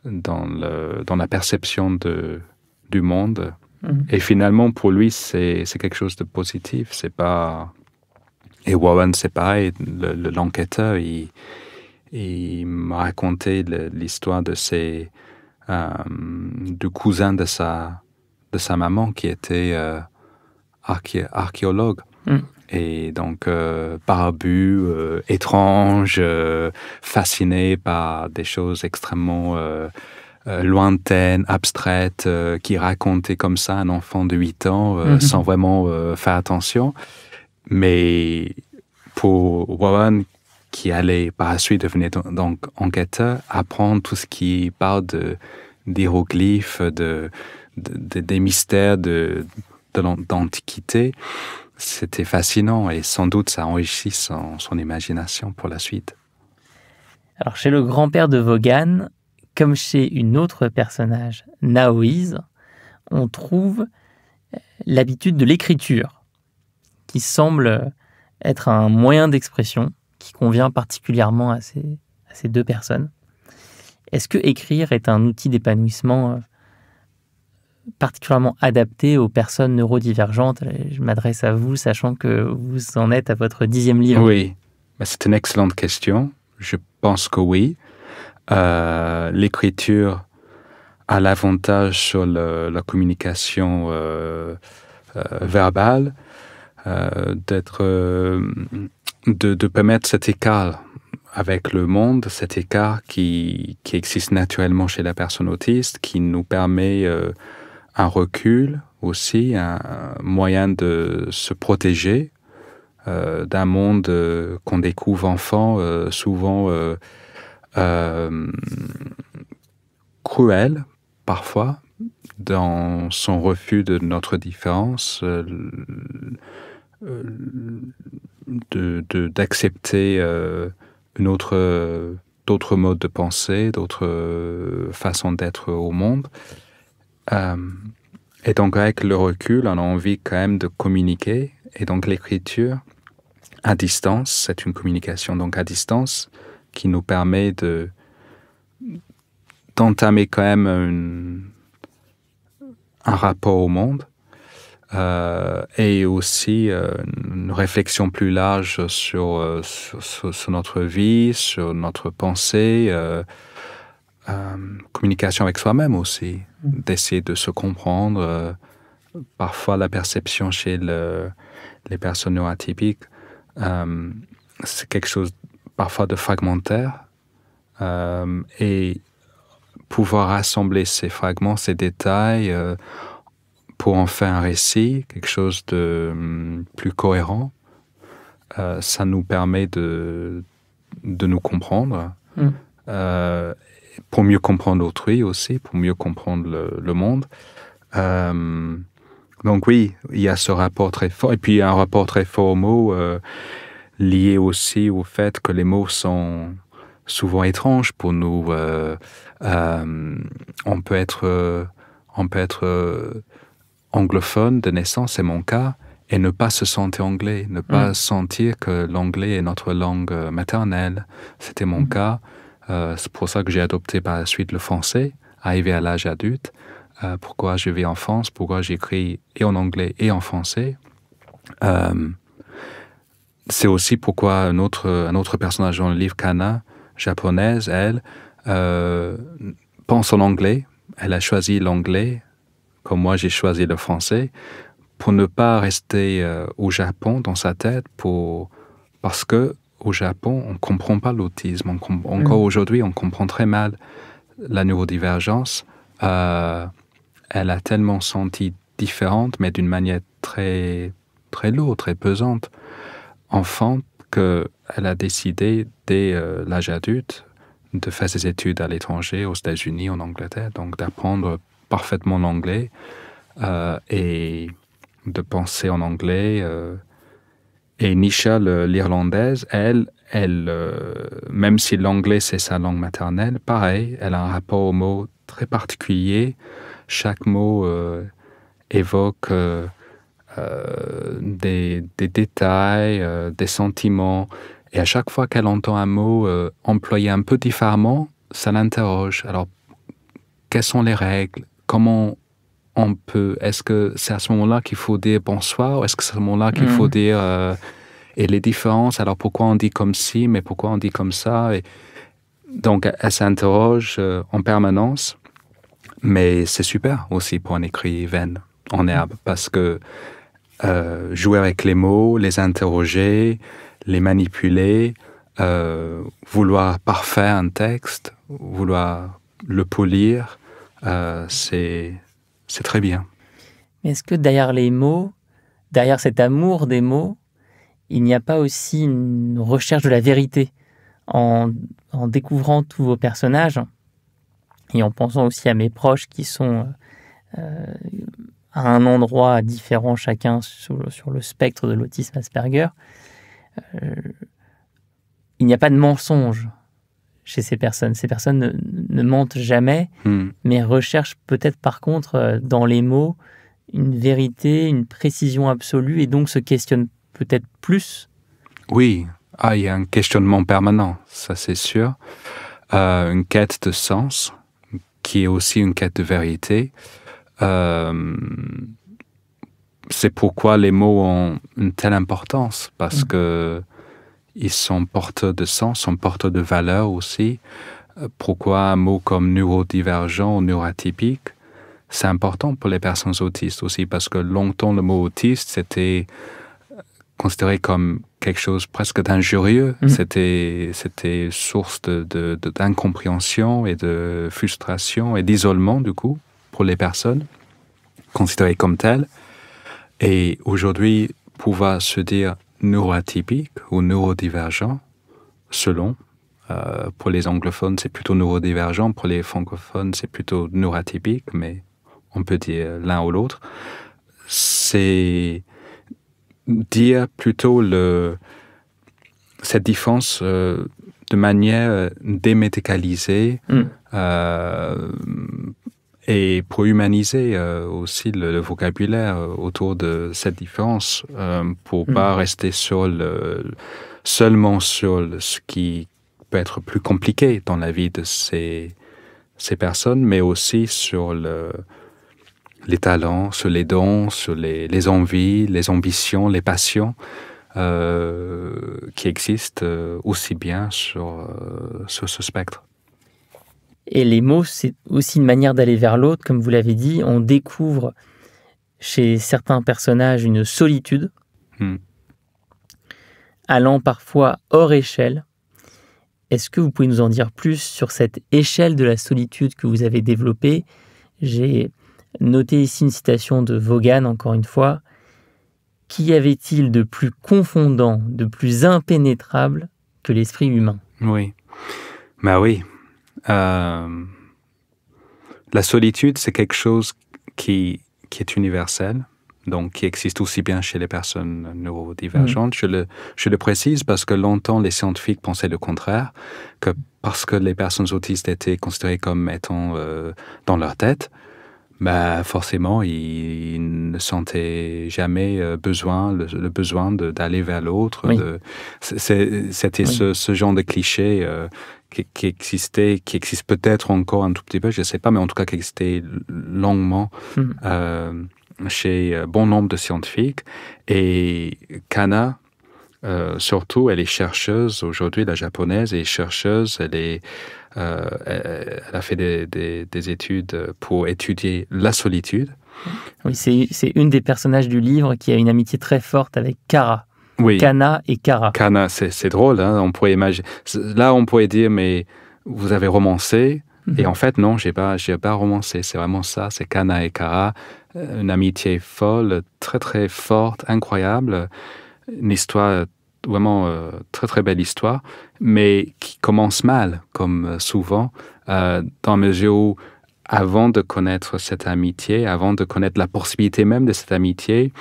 dans la perception du monde. Et finalement, pour lui, c'est quelque chose de positif. C'est pas... Et Warren, c'est pareil. L'enquêteur, il m'a raconté l'histoire du cousin de sa maman qui était archéologue. Et donc, barbu, étrange, fasciné par des choses extrêmement lointaines, abstraites, qui racontait comme ça un enfant de 8 ans, sans vraiment faire attention. Mais pour Warren, qui allait par la suite devenir donc enquêteur, apprendre tout ce qui parle d'hiéroglyphes, des mystères de l'Antiquité, c'était fascinant et sans doute ça enrichit son imagination pour la suite. Alors chez le grand-père de Vaughan, comme chez une autre personnage, Naoise, on trouve l'habitude de l'écriture, qui semble être un moyen d'expression qui convient particulièrement à ces deux personnes. Est-ce que écrire est un outil d'épanouissement particulièrement adapté aux personnes neurodivergentes? Je m'adresse à vous, sachant que vous en êtes à votre 10e livre. Oui, c'est une excellente question. Je pense que oui. L'écriture a l'avantage sur la communication verbale de permettre cet écart avec le monde, cet écart qui existe naturellement chez la personne autiste, qui nous permet un recul aussi, un moyen de se protéger d'un monde qu'on découvre enfant, souvent cruel parfois, dans son refus de notre différence, d'accepter d'autres modes de pensée, d'autres façons d'être au monde. Et donc avec le recul, on a envie quand même de communiquer. Et donc l'écriture à distance, c'est une communication donc à distance qui nous permet d'entamer quand même un rapport au monde et aussi une réflexion plus large sur notre vie, sur notre pensée, communication avec soi-même aussi, d'essayer de se comprendre. Parfois, la perception chez les personnes neuroatypiques, c'est quelque chose parfois de fragmentaire. Et pouvoir rassembler ces fragments, ces détails, pour en faire un récit, quelque chose de plus cohérent, ça nous permet de nous comprendre, pour mieux comprendre autrui aussi, pour mieux comprendre le monde. Donc oui, il y a ce rapport très fort, et puis il y a un rapport très fort aux mots, lié aussi au fait que les mots sont souvent étranges pour nous. On peut être anglophone de naissance, c'est mon cas, et ne pas se sentir anglais, ne pas sentir que l'anglais est notre langue maternelle. C'était mon cas. C'est pour ça que j'ai adopté par la suite le français, arrivé à l'âge adulte. pourquoi je vis en France, pourquoi j'écris et en anglais et en français. C'est aussi pourquoi un autre personnage dans le livre, Kana, japonaise, elle, pense en anglais. Elle a choisi l'anglais, comme moi j'ai choisi le français, pour ne pas rester au Japon dans sa tête, parce que au Japon, on ne comprend pas l'autisme. Encore aujourd'hui, on comprend très mal la neurodivergence. Elle a tellement senti différente, mais d'une manière très, très lourde, très pesante, enfant, qu'elle a décidé, dès l'âge adulte, de faire ses études à l'étranger, aux États-Unis, en Angleterre, donc d'apprendre parfaitement l'anglais et de penser en anglais. Et Nisha, l'Irlandaise, elle même si l'anglais c'est sa langue maternelle, pareil, elle a un rapport aux mots très particulier. Chaque mot évoque des détails, des sentiments. Et à chaque fois qu'elle entend un mot employé un peu différemment, ça l'interroge. Alors, quelles sont les règles? Comment on peut... Est-ce que c'est à ce moment-là qu'il faut dire bonsoir? Ou est-ce que c'est à ce moment-là qu'il faut dire... et les différences, alors pourquoi on dit comme ci, mais pourquoi on dit comme ça? Et donc, elle s'interroge en permanence. Mais c'est super aussi pour un écrivain en herbe, parce que jouer avec les mots, les interroger, les manipuler, vouloir parfaire un texte, vouloir le polir, c'est très bien. Mais est-ce que derrière les mots, derrière cet amour des mots, il n'y a pas aussi une recherche de la vérité en découvrant tous vos personnages et en pensant aussi à mes proches qui sont à un endroit différent chacun sur le spectre de l'autisme Asperger, il n'y a pas de mensonge chez ces personnes. Ces personnes ne mentent jamais, mais recherchent peut-être par contre dans les mots une vérité, une précision absolue et donc se questionnent peut-être plus. Oui, il y a un questionnement permanent, ça c'est sûr. Une quête de sens, qui est aussi une quête de vérité. C'est pourquoi les mots ont une telle importance, parce que ils sont porteurs de sens, sont porteurs de valeur aussi. Pourquoi un mot comme neurodivergent ou neuroatypique, c'est important pour les personnes autistes aussi, parce que longtemps le mot autiste, c'était considéré comme quelque chose presque d'injurieux. C'était source d'incompréhension et de frustration et d'isolement, du coup, pour les personnes considérées comme telles. Et aujourd'hui, pouvoir se dire neuroatypique ou neurodivergent, selon, pour les anglophones, c'est plutôt neurodivergent, pour les francophones, c'est plutôt neuroatypique, mais on peut dire l'un ou l'autre. C'est dire plutôt cette différence de manière démédicalisée et pour humaniser aussi le vocabulaire autour de cette différence, pour pas rester seulement sur ce qui peut être plus compliqué dans la vie de ces personnes, mais aussi sur les talents, sur les dons, sur les envies, les ambitions, les passions qui existent aussi bien sur ce spectre. Et les mots, c'est aussi une manière d'aller vers l'autre. Comme vous l'avez dit, on découvre chez certains personnages une solitude, allant parfois hors échelle. Est-ce que vous pouvez nous en dire plus sur cette échelle de la solitude que vous avez développée? J'ai noté ici une citation de Vaughan, encore une fois. Qu'y avait-il de plus confondant, de plus impénétrable que l'esprit humain? Oui, oui. La solitude, c'est quelque chose qui est universel, donc qui existe aussi bien chez les personnes neurodivergentes. Je le précise parce que longtemps, les scientifiques pensaient le contraire, que parce que les personnes autistes étaient considérées comme étant dans leur tête, forcément, ils ne sentaient jamais le besoin d'aller vers l'autre. Oui. C'était ce genre de cliché qui existe peut-être encore un tout petit peu, je ne sais pas, mais en tout cas qui existait longuement chez bon nombre de scientifiques. Et Kana, surtout, elle est chercheuse aujourd'hui, la japonaise est chercheuse, elle a fait des études pour étudier la solitude. Oui, c'est une des personnages du livre qui a une amitié très forte avec Kara. Oui. Kana et Kara. Kana, c'est drôle, hein, on pourrait imaginer. Là, on pourrait dire, mais vous avez romancé. Et en fait, non, j'ai pas romancé. C'est vraiment ça, c'est Kana et Kara. Une amitié folle, très très forte, incroyable. Une histoire, vraiment très très belle histoire, mais qui commence mal, comme souvent, dans la mesure où, avant de connaître cette amitié, avant de connaître la possibilité même de cette amitié,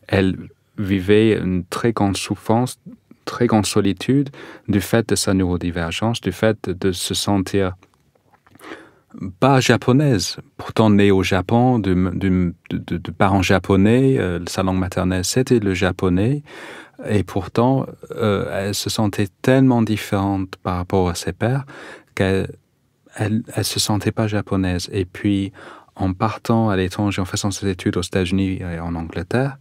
elle vivait une très grande souffrance, très grande solitude du fait de sa neurodivergence, du fait de se sentir pas japonaise, pourtant née au Japon, de parents japonais, sa langue maternelle c'était le japonais, et pourtant elle se sentait tellement différente par rapport à ses pères qu'elle se sentait pas japonaise. Et puis en partant à l'étranger, en faisant ses études aux États-Unis et en Angleterre,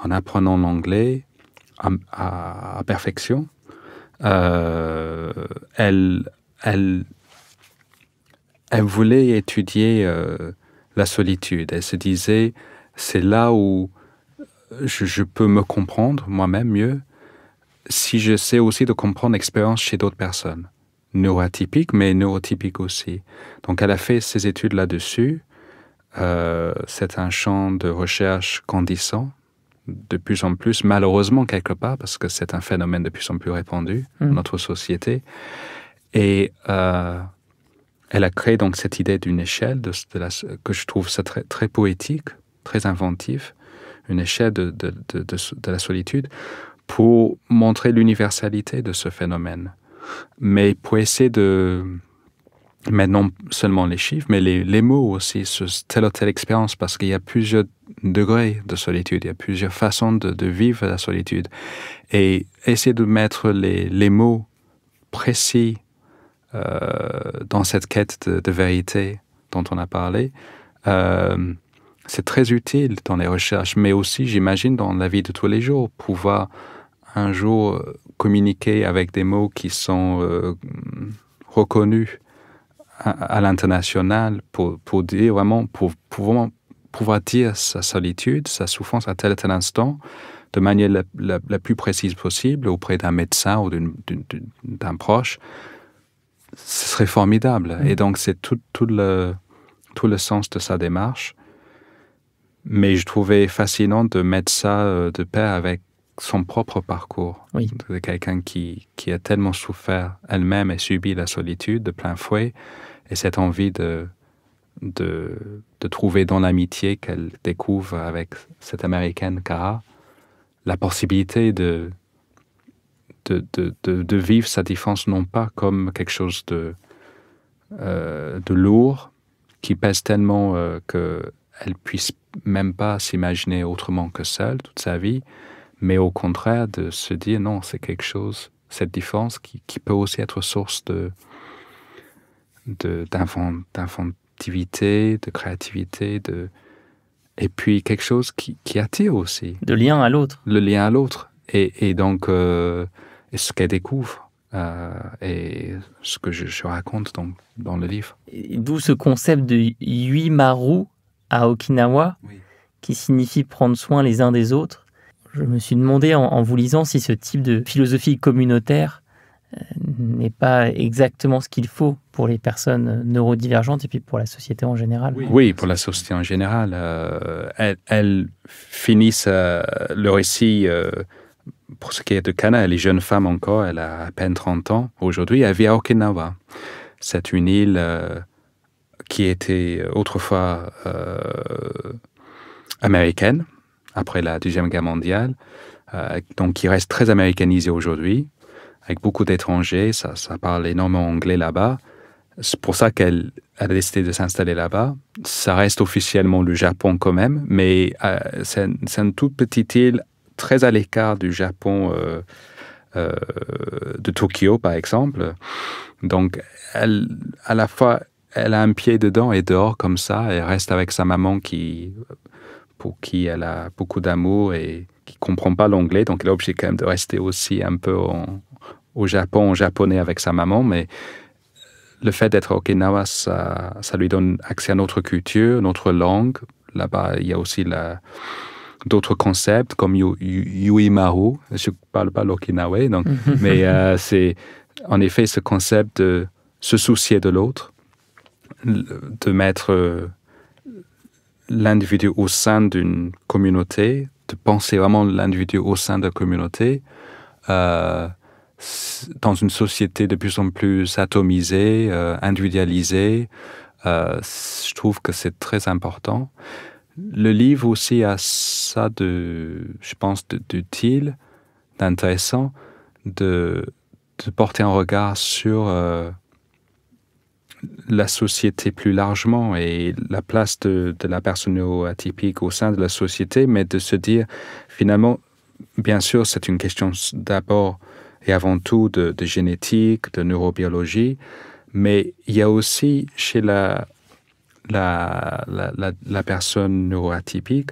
en apprenant l'anglais à perfection, elle voulait étudier la solitude. Elle se disait, c'est là où je peux me comprendre moi-même mieux, si je sais aussi de comprendre l'expérience chez d'autres personnes, neuroatypiques, mais neurotypiques aussi. Donc elle a fait ses études là-dessus. C'est un champ de recherche grandissant, de plus en plus, malheureusement quelque part, parce que c'est un phénomène de plus en plus répandu dans notre société. Et elle a créé donc cette idée d'une échelle que je trouve ça très, très poétique, très inventif, une échelle de la solitude pour montrer l'universalité de ce phénomène. Mais pour essayer de mettre non seulement les chiffres, mais les mots aussi sur telle ou telle expérience, parce qu'il y a plusieurs degrés de solitude, il y a plusieurs façons de vivre la solitude. Et essayer de mettre les mots précis dans cette quête de vérité dont on a parlé, c'est très utile dans les recherches, mais aussi, j'imagine, dans la vie de tous les jours, pouvoir un jour communiquer avec des mots qui sont reconnus à l'international pour dire vraiment, pour pouvoir dire sa solitude, sa souffrance à tel instant, de manière la plus précise possible auprès d'un médecin ou d'un proche. Ce serait formidable. Et donc, c'est tout le sens de sa démarche. Mais je trouvais fascinant de mettre ça de pair avec son propre parcours. Oui. De quelqu'un qui a tellement souffert elle-même et subi la solitude de plein fouet, et cette envie de trouver dans l'amitié qu'elle découvre avec cette Américaine Kara la possibilité de vivre sa différence non pas comme quelque chose de lourd qui pèse tellement qu'elle puisse même pas s'imaginer autrement que seule toute sa vie, mais au contraire de se dire non, c'est quelque chose, cette différence qui peut aussi être source d'inventivité, de créativité, et puis quelque chose qui attire aussi. De lien à l'autre. Le lien à l'autre. Et donc, ce qu'elle découvre, et ce que je raconte dans le livre. Et d'où ce concept de Yuimaru à Okinawa, qui signifie prendre soin les uns des autres. Je me suis demandé en vous lisant si ce type de philosophie communautaire n'est pas exactement ce qu'il faut pour les personnes neurodivergentes et puis pour la société en général. Oui, pour la société en général. Elle finit le récit, pour ce qui est de Kana, elle est jeune femme encore, elle a à peine 30 ans. Aujourd'hui, elle vit à Okinawa. C'est une île qui était autrefois américaine, après la Deuxième Guerre mondiale, donc qui reste très américanisée aujourd'hui, avec beaucoup d'étrangers, ça parle énormément anglais là-bas. C'est pour ça qu'elle a décidé de s'installer là-bas. Ça reste officiellement le Japon quand même, mais c'est une toute petite île très à l'écart du Japon de Tokyo, par exemple. Donc, à la fois, elle a un pied dedans et dehors comme ça. Elle reste avec sa maman pour qui elle a beaucoup d'amour et qui ne comprend pas l'anglais. Donc, elle est obligée quand même de rester aussi un peu au Japon, en japonais avec sa maman. Mais le fait d'être à Okinawa, ça lui donne accès à notre culture, notre langue. Là-bas, il y a aussi d'autres concepts comme Yuimaru. Je ne parle pas l'okinawa, donc, mais c'est en effet ce concept de se soucier de l'autre, de mettre l'individu au sein d'une communauté, de penser vraiment l'individu au sein de la communauté, dans une société de plus en plus atomisée, individualisée. Je trouve que c'est très important. Le livre aussi a ça je pense, d'utile, d'intéressant, de porter un regard sur la société plus largement et la place de la personne neuroatypique au sein de la société, mais de se dire, finalement, bien sûr, c'est une question d'abord et avant tout de génétique, de neurobiologie, mais il y a aussi chez la personne neuroatypique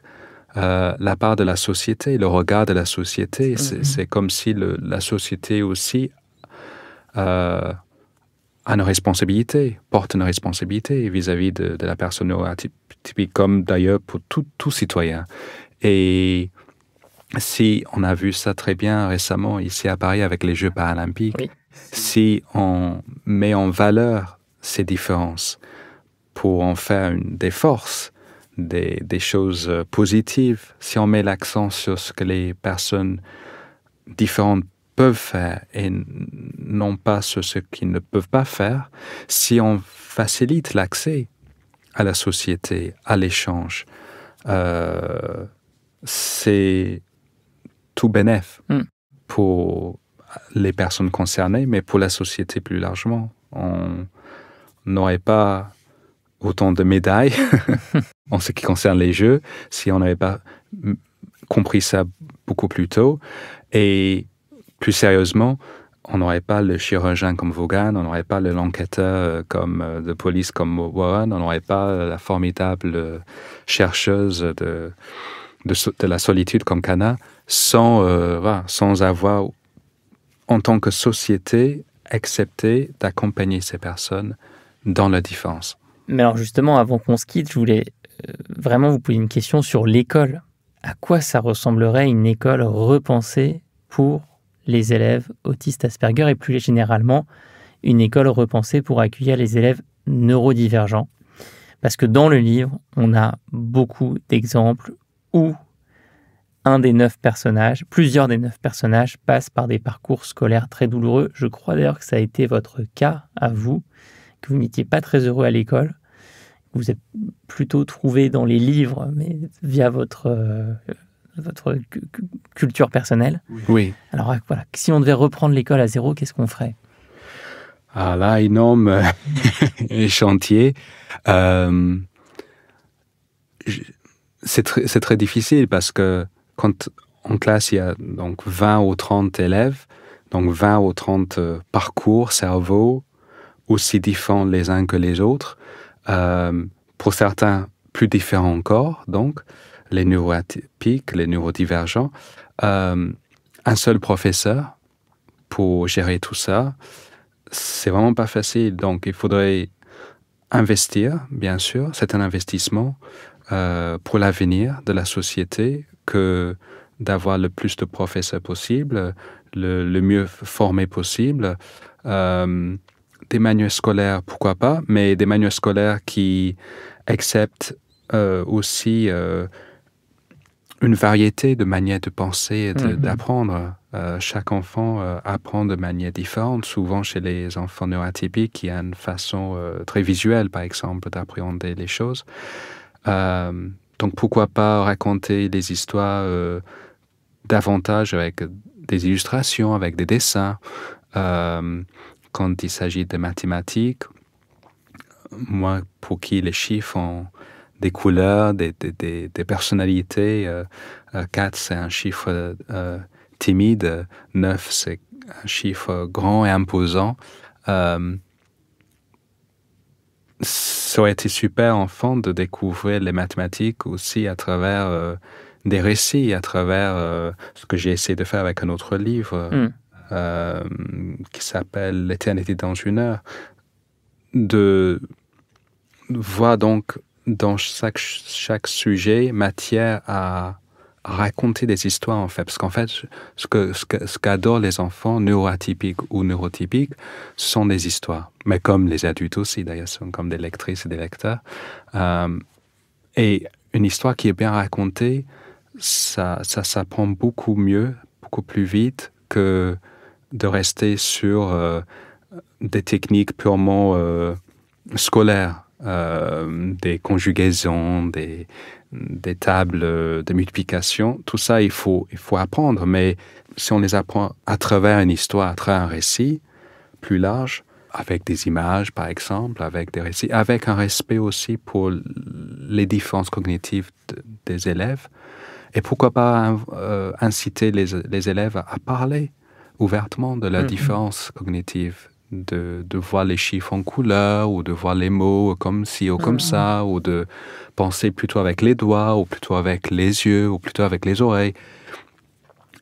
la part de la société, le regard de la société. C'est comme si la société aussi a une responsabilité, porte une responsabilité vis-à-vis de la personne neuroatypique, comme d'ailleurs pour tout citoyen. Et si on a vu ça très bien récemment ici à Paris avec les Jeux paralympiques, oui. Si on met en valeur ces différences pour en faire des forces, des choses positives, si on met l'accent sur ce que les personnes différentes peuvent faire et non pas sur ce qu'ils ne peuvent pas faire, si on facilite l'accès à la société, à l'échange, c'est tout bénef pour les personnes concernées, mais pour la société plus largement. On n'aurait pas autant de médailles en ce qui concerne les Jeux si on n'avait pas compris ça beaucoup plus tôt. Et plus sérieusement, on n'aurait pas le chirurgien comme Vaughan, on n'aurait pas l'enquêteur de police comme Warren, on n'aurait pas la formidable chercheuse de la solitude comme Kana, sans avoir, en tant que société, accepté d'accompagner ces personnes dans la différence. Mais alors justement, avant qu'on se quitte, je voulais vraiment vous poser une question sur l'école. À quoi ça ressemblerait une école repensée pour les élèves autistes Asperger et plus généralement une école repensée pour accueillir les élèves neurodivergents? Parce que dans le livre, on a beaucoup d'exemples où plusieurs des 9 personnages passent par des parcours scolaires très douloureux. Je crois d'ailleurs que ça a été votre cas à vous, que vous n'étiez pas très heureux à l'école. Vous êtes plutôt trouvé dans les livres, mais via votre culture personnelle. Oui. Alors voilà, si on devait reprendre l'école à zéro, qu'est-ce qu'on ferait? Ah là, énorme chantier. C'est très difficile parce que quand en classe, il y a donc 20 ou 30 élèves, donc 20 ou 30 parcours, cerveaux, aussi différents les uns que les autres. Pour certains, plus différents encore, donc, les neuroatypiques, les neurodivergents. Un seul professeur pour gérer tout ça, c'est vraiment pas facile. Donc, il faudrait investir, bien sûr, c'est un investissement pour l'avenir de la société que d'avoir le plus de professeurs possible, le mieux formés possible. Des manuels scolaires, pourquoi pas, mais des manuels scolaires qui acceptent aussi une variété de manières de penser et d'apprendre. Chaque enfant apprend de manière différente. Souvent, chez les enfants neuroatypiques, il y a une façon très visuelle, par exemple, d'appréhender les choses. Donc, pourquoi pas raconter des histoires davantage avec des illustrations, avec des dessins. Quand il s'agit de mathématiques, moi, pour qui les chiffres ont des couleurs, des personnalités, 4, c'est un chiffre timide, 9, c'est un chiffre grand et imposant. Ça aurait été super, enfant, de découvrir les mathématiques aussi à travers des récits, à travers ce que j'ai essayé de faire avec un autre livre qui s'appelle L'éternité dans une heure. De voir donc dans chaque sujet matière à raconter des histoires, en fait. Parce qu'en fait, ce qu'adorent les enfants neuroatypiques ou neurotypiques, ce sont des histoires. Mais comme les adultes aussi, d'ailleurs, sont comme des lectrices et des lecteurs. Et une histoire qui est bien racontée, ça s'apprend beaucoup mieux, beaucoup plus vite que de rester sur des techniques purement scolaires, des conjugaisons, des tables de multiplication. Tout ça, il faut apprendre, mais si on les apprend à travers une histoire, à travers un récit plus large, avec des images, par exemple, avec des récits, avec un respect aussi pour les différences cognitives des élèves, et pourquoi pas inciter les élèves à parler ouvertement de la différence cognitive, de voir les chiffres en couleur, ou de voir les mots comme ci ou comme ça, ou de penser plutôt avec les doigts, ou plutôt avec les yeux, ou plutôt avec les oreilles.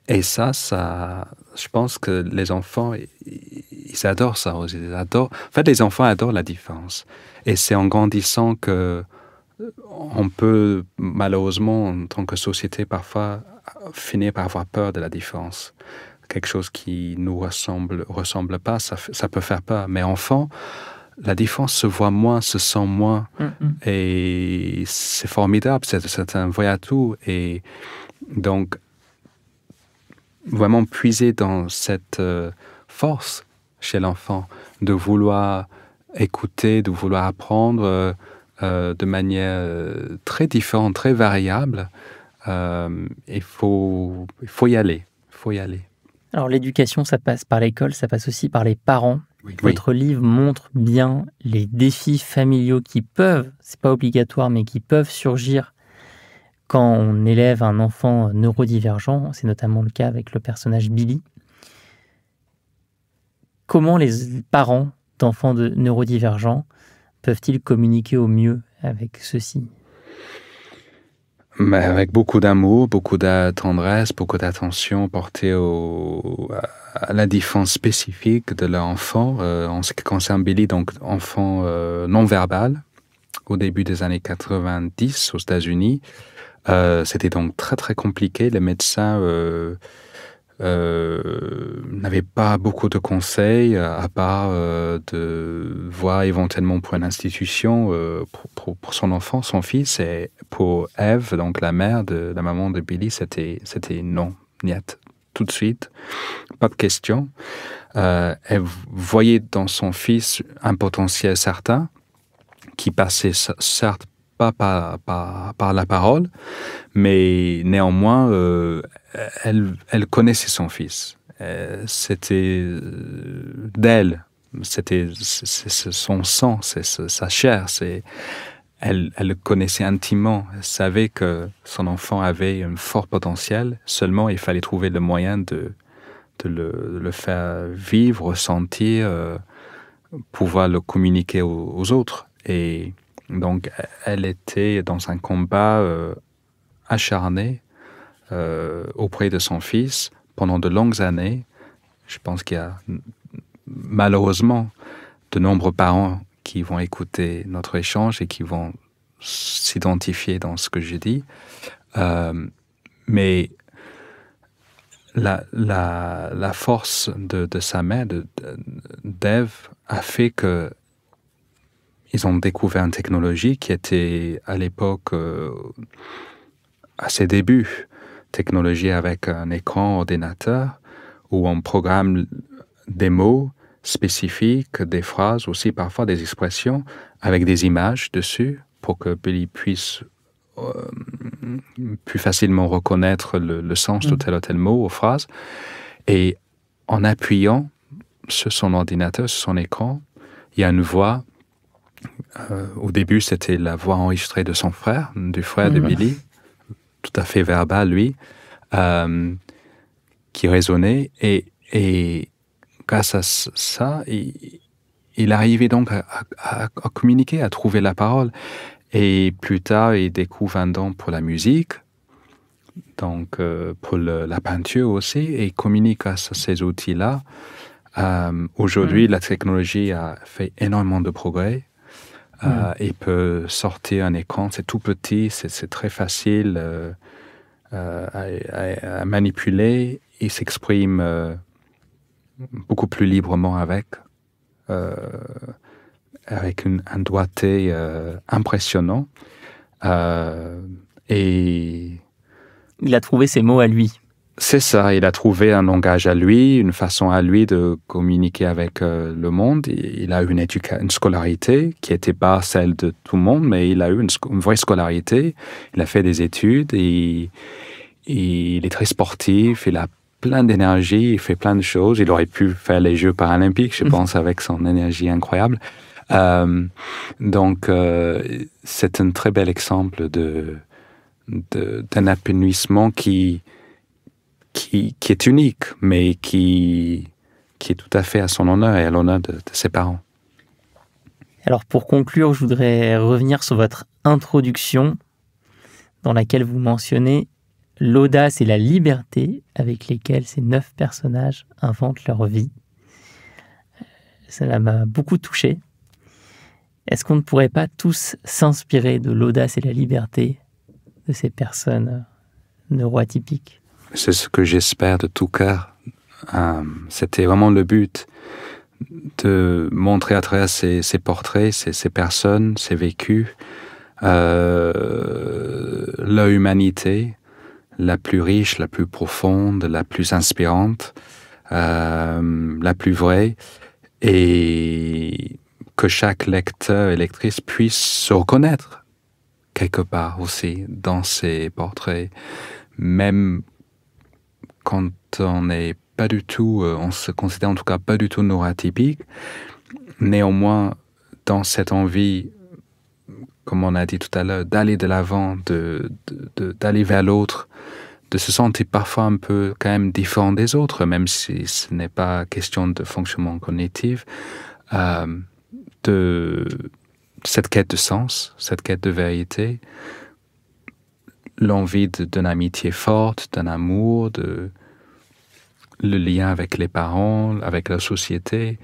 Et ça, je pense que les enfants, ils adorent ça. Ils adorent. En fait, les enfants adorent la différence. Et c'est en grandissant que on peut, malheureusement, en tant que société, parfois, finir par avoir peur de la différence. Quelque chose qui nous ressemble pas, ça peut faire peur. Mais enfant, la différence se voit moins, se sent moins. Et c'est formidable, c'est un vrai atout. Et donc, vraiment puiser dans cette force chez l'enfant, de vouloir écouter, de vouloir apprendre de manière très différente, très variable. Il faut y aller. Alors l'éducation, ça passe par l'école, ça passe aussi par les parents. Oui. Votre livre montre bien les défis familiaux qui peuvent, c'est pas obligatoire, mais qui peuvent surgir quand on élève un enfant neurodivergent. C'est notamment le cas avec le personnage Billy. Comment les parents d'enfants neurodivergents peuvent-ils communiquer au mieux avec ceux-ci ? Mais avec beaucoup d'amour, beaucoup de tendresse, beaucoup d'attention portée à la différence spécifique de leur enfant. En ce qui concerne Billy, donc enfant non-verbal, au début des années 90 aux États-Unis. C'était donc très très compliqué. Les médecins n'avaient pas beaucoup de conseils, à part de voir éventuellement pour une institution pour son enfant, son fils. Et pour Eve, donc la maman de Billy, c'était non, niet, tout de suite, pas de question. Elle voyait dans son fils un potentiel certain qui passait certes pas par la parole, mais néanmoins, elle connaissait son fils. C'était d'elle, c'est son sang, c'est sa chair. Elle le connaissait intimement. Elle savait que son enfant avait un fort potentiel. Seulement, il fallait trouver le moyen de le faire vivre, ressentir, pouvoir le communiquer aux autres. Et donc, elle était dans un combat acharné auprès de son fils pendant de longues années. Je pense qu'il y a malheureusement de nombreux parents qui vont écouter notre échange et qui vont s'identifier dans ce que j'ai dit. Mais la force de sa mère, d'Ève, a fait que ils ont découvert une technologie qui était à l'époque à ses débuts. Technologie avec un écran ordinateur où on programme des mots spécifiques, des phrases, aussi parfois des expressions avec des images dessus pour que Billy puisse plus facilement reconnaître le sens de tel ou tel mot ou phrase. Et en appuyant sur son ordinateur, sur son écran, il y a une voix. Au début, c'était la voix enregistrée de son frère, du frère de Billy, tout à fait verbal, lui, qui résonnait. Et grâce à ça, il arrivait donc à communiquer, à trouver la parole. Et plus tard, il découvre un don pour la musique, donc pour la peinture aussi, et il communique grâce à ces outils-là. Aujourd'hui, la technologie a fait énormément de progrès. Il peut sortir un écran, c'est tout petit, c'est très facile à manipuler. Il s'exprime beaucoup plus librement avec un doigté impressionnant. Et il a trouvé ses mots à lui. C'est ça, il a trouvé un langage à lui, une façon à lui de communiquer avec le monde. Il a eu une scolarité qui n'était pas celle de tout le monde, mais il a eu une vraie scolarité. Il a fait des études, et il est très sportif, il a plein d'énergie, il fait plein de choses. Il aurait pu faire les Jeux paralympiques, je pense, avec son énergie incroyable. Donc, c'est un très bel exemple d'un épanouissement qui est unique, mais qui est tout à fait à son honneur et à l'honneur de ses parents. Alors, pour conclure, je voudrais revenir sur votre introduction dans laquelle vous mentionnez l'audace et la liberté avec lesquelles ces 9 personnages inventent leur vie. Cela m'a beaucoup touché. Est-ce qu'on ne pourrait pas tous s'inspirer de l'audace et la liberté de ces personnes neuroatypiques ? C'est ce que j'espère de tout cœur. C'était vraiment le but, de montrer à travers ces portraits, ces personnes, ces vécus, leur humanité, la plus riche, la plus profonde, la plus inspirante, la plus vraie, et que chaque lecteur et lectrice puisse se reconnaître quelque part aussi dans ces portraits, même quand on n'est pas du tout, on se considère en tout cas pas du tout neuroatypique. Néanmoins, dans cette envie, comme on a dit tout à l'heure, d'aller de l'avant, d'aller vers l'autre, de se sentir parfois un peu quand même différent des autres, même si ce n'est pas question de fonctionnement cognitif, de cette quête de sens, cette quête de vérité, l'envie d'une amitié forte, d'un amour, le lien avec les parents, avec la société,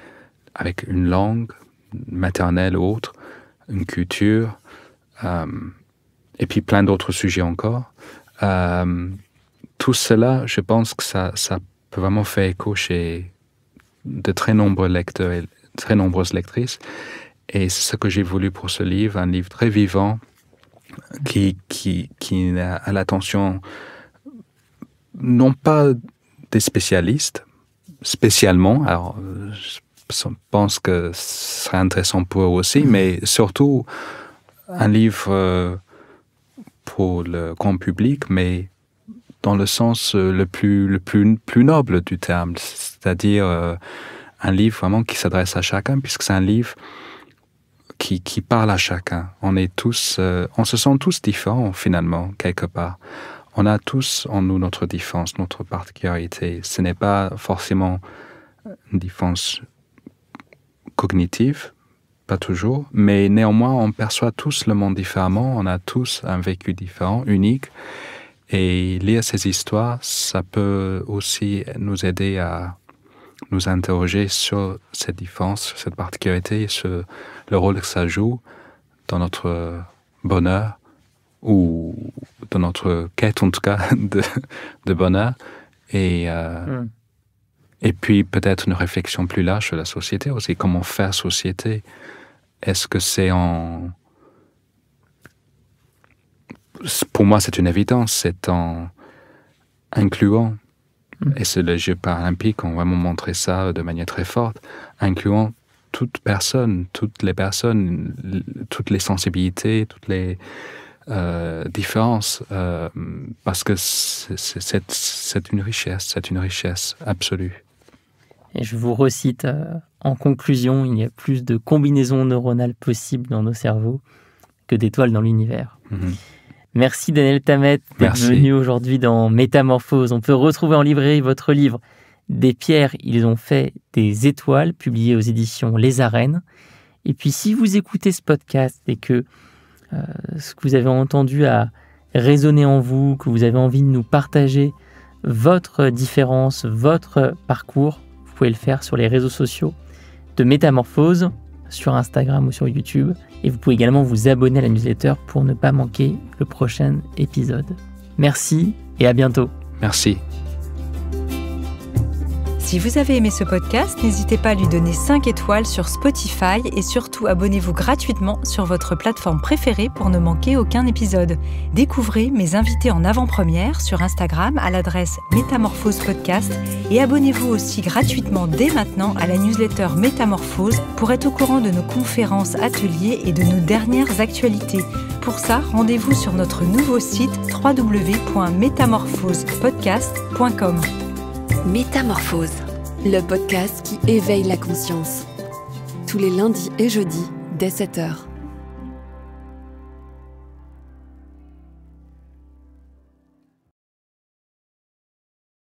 avec une langue maternelle ou autre, une culture, et puis plein d'autres sujets encore. Tout cela, je pense que ça peut vraiment faire écho chez de très nombreux lecteurs et très nombreuses lectrices. Et c'est ce que j'ai voulu pour ce livre, un livre très vivant, qui a l'attention non pas des spécialistes, spécialement, alors je pense que ce serait intéressant pour eux aussi, mais surtout un livre pour le grand public, mais dans le sens le plus noble du terme, c'est-à-dire un livre vraiment qui s'adresse à chacun, puisque c'est un livre qui parle à chacun. On se sent tous différents finalement, quelque part. On a tous en nous notre différence, notre particularité. Ce n'est pas forcément une différence cognitive, pas toujours, mais néanmoins on perçoit tous le monde différemment, on a tous un vécu différent, unique, et lire ces histoires, ça peut aussi nous aider à nous interroger sur cette différence, sur cette particularité, sur le rôle que ça joue dans notre bonheur, ou dans notre quête en tout cas de bonheur, et puis peut-être une réflexion plus large sur la société aussi, comment faire société. Est-ce que c'est pour moi c'est une évidence, c'est en incluant, et c'est les Jeux paralympiques ont vraiment montré ça de manière très forte, incluant toutes les personnes, toutes les sensibilités, toutes les différences, parce que c'est une richesse absolue. Et je vous recite en conclusion, il y a plus de combinaisons neuronales possibles dans nos cerveaux que d'étoiles dans l'univers. Merci Daniel Tammet d'être venu aujourd'hui dans Métamorphose. On peut retrouver en librairie votre livre des pierres, ils ont fait des étoiles, publiées aux éditions Les Arènes. Et puis, si vous écoutez ce podcast et que ce que vous avez entendu a résonné en vous, que vous avez envie de nous partager votre différence, votre parcours, vous pouvez le faire sur les réseaux sociaux de Métamorphose, sur Instagram ou sur YouTube. Et vous pouvez également vous abonner à la newsletter pour ne pas manquer le prochain épisode. Merci et à bientôt. Merci. Si vous avez aimé ce podcast, n'hésitez pas à lui donner 5 étoiles sur Spotify et surtout abonnez-vous gratuitement sur votre plateforme préférée pour ne manquer aucun épisode. Découvrez mes invités en avant-première sur Instagram à l'adresse Métamorphose Podcast et abonnez-vous aussi gratuitement dès maintenant à la newsletter Métamorphose pour être au courant de nos conférences, ateliers et de nos dernières actualités. Pour ça, rendez-vous sur notre nouveau site www.métamorphosePodcast.com. Métamorphose, le podcast qui éveille la conscience. Tous les lundis et jeudis, dès 7h.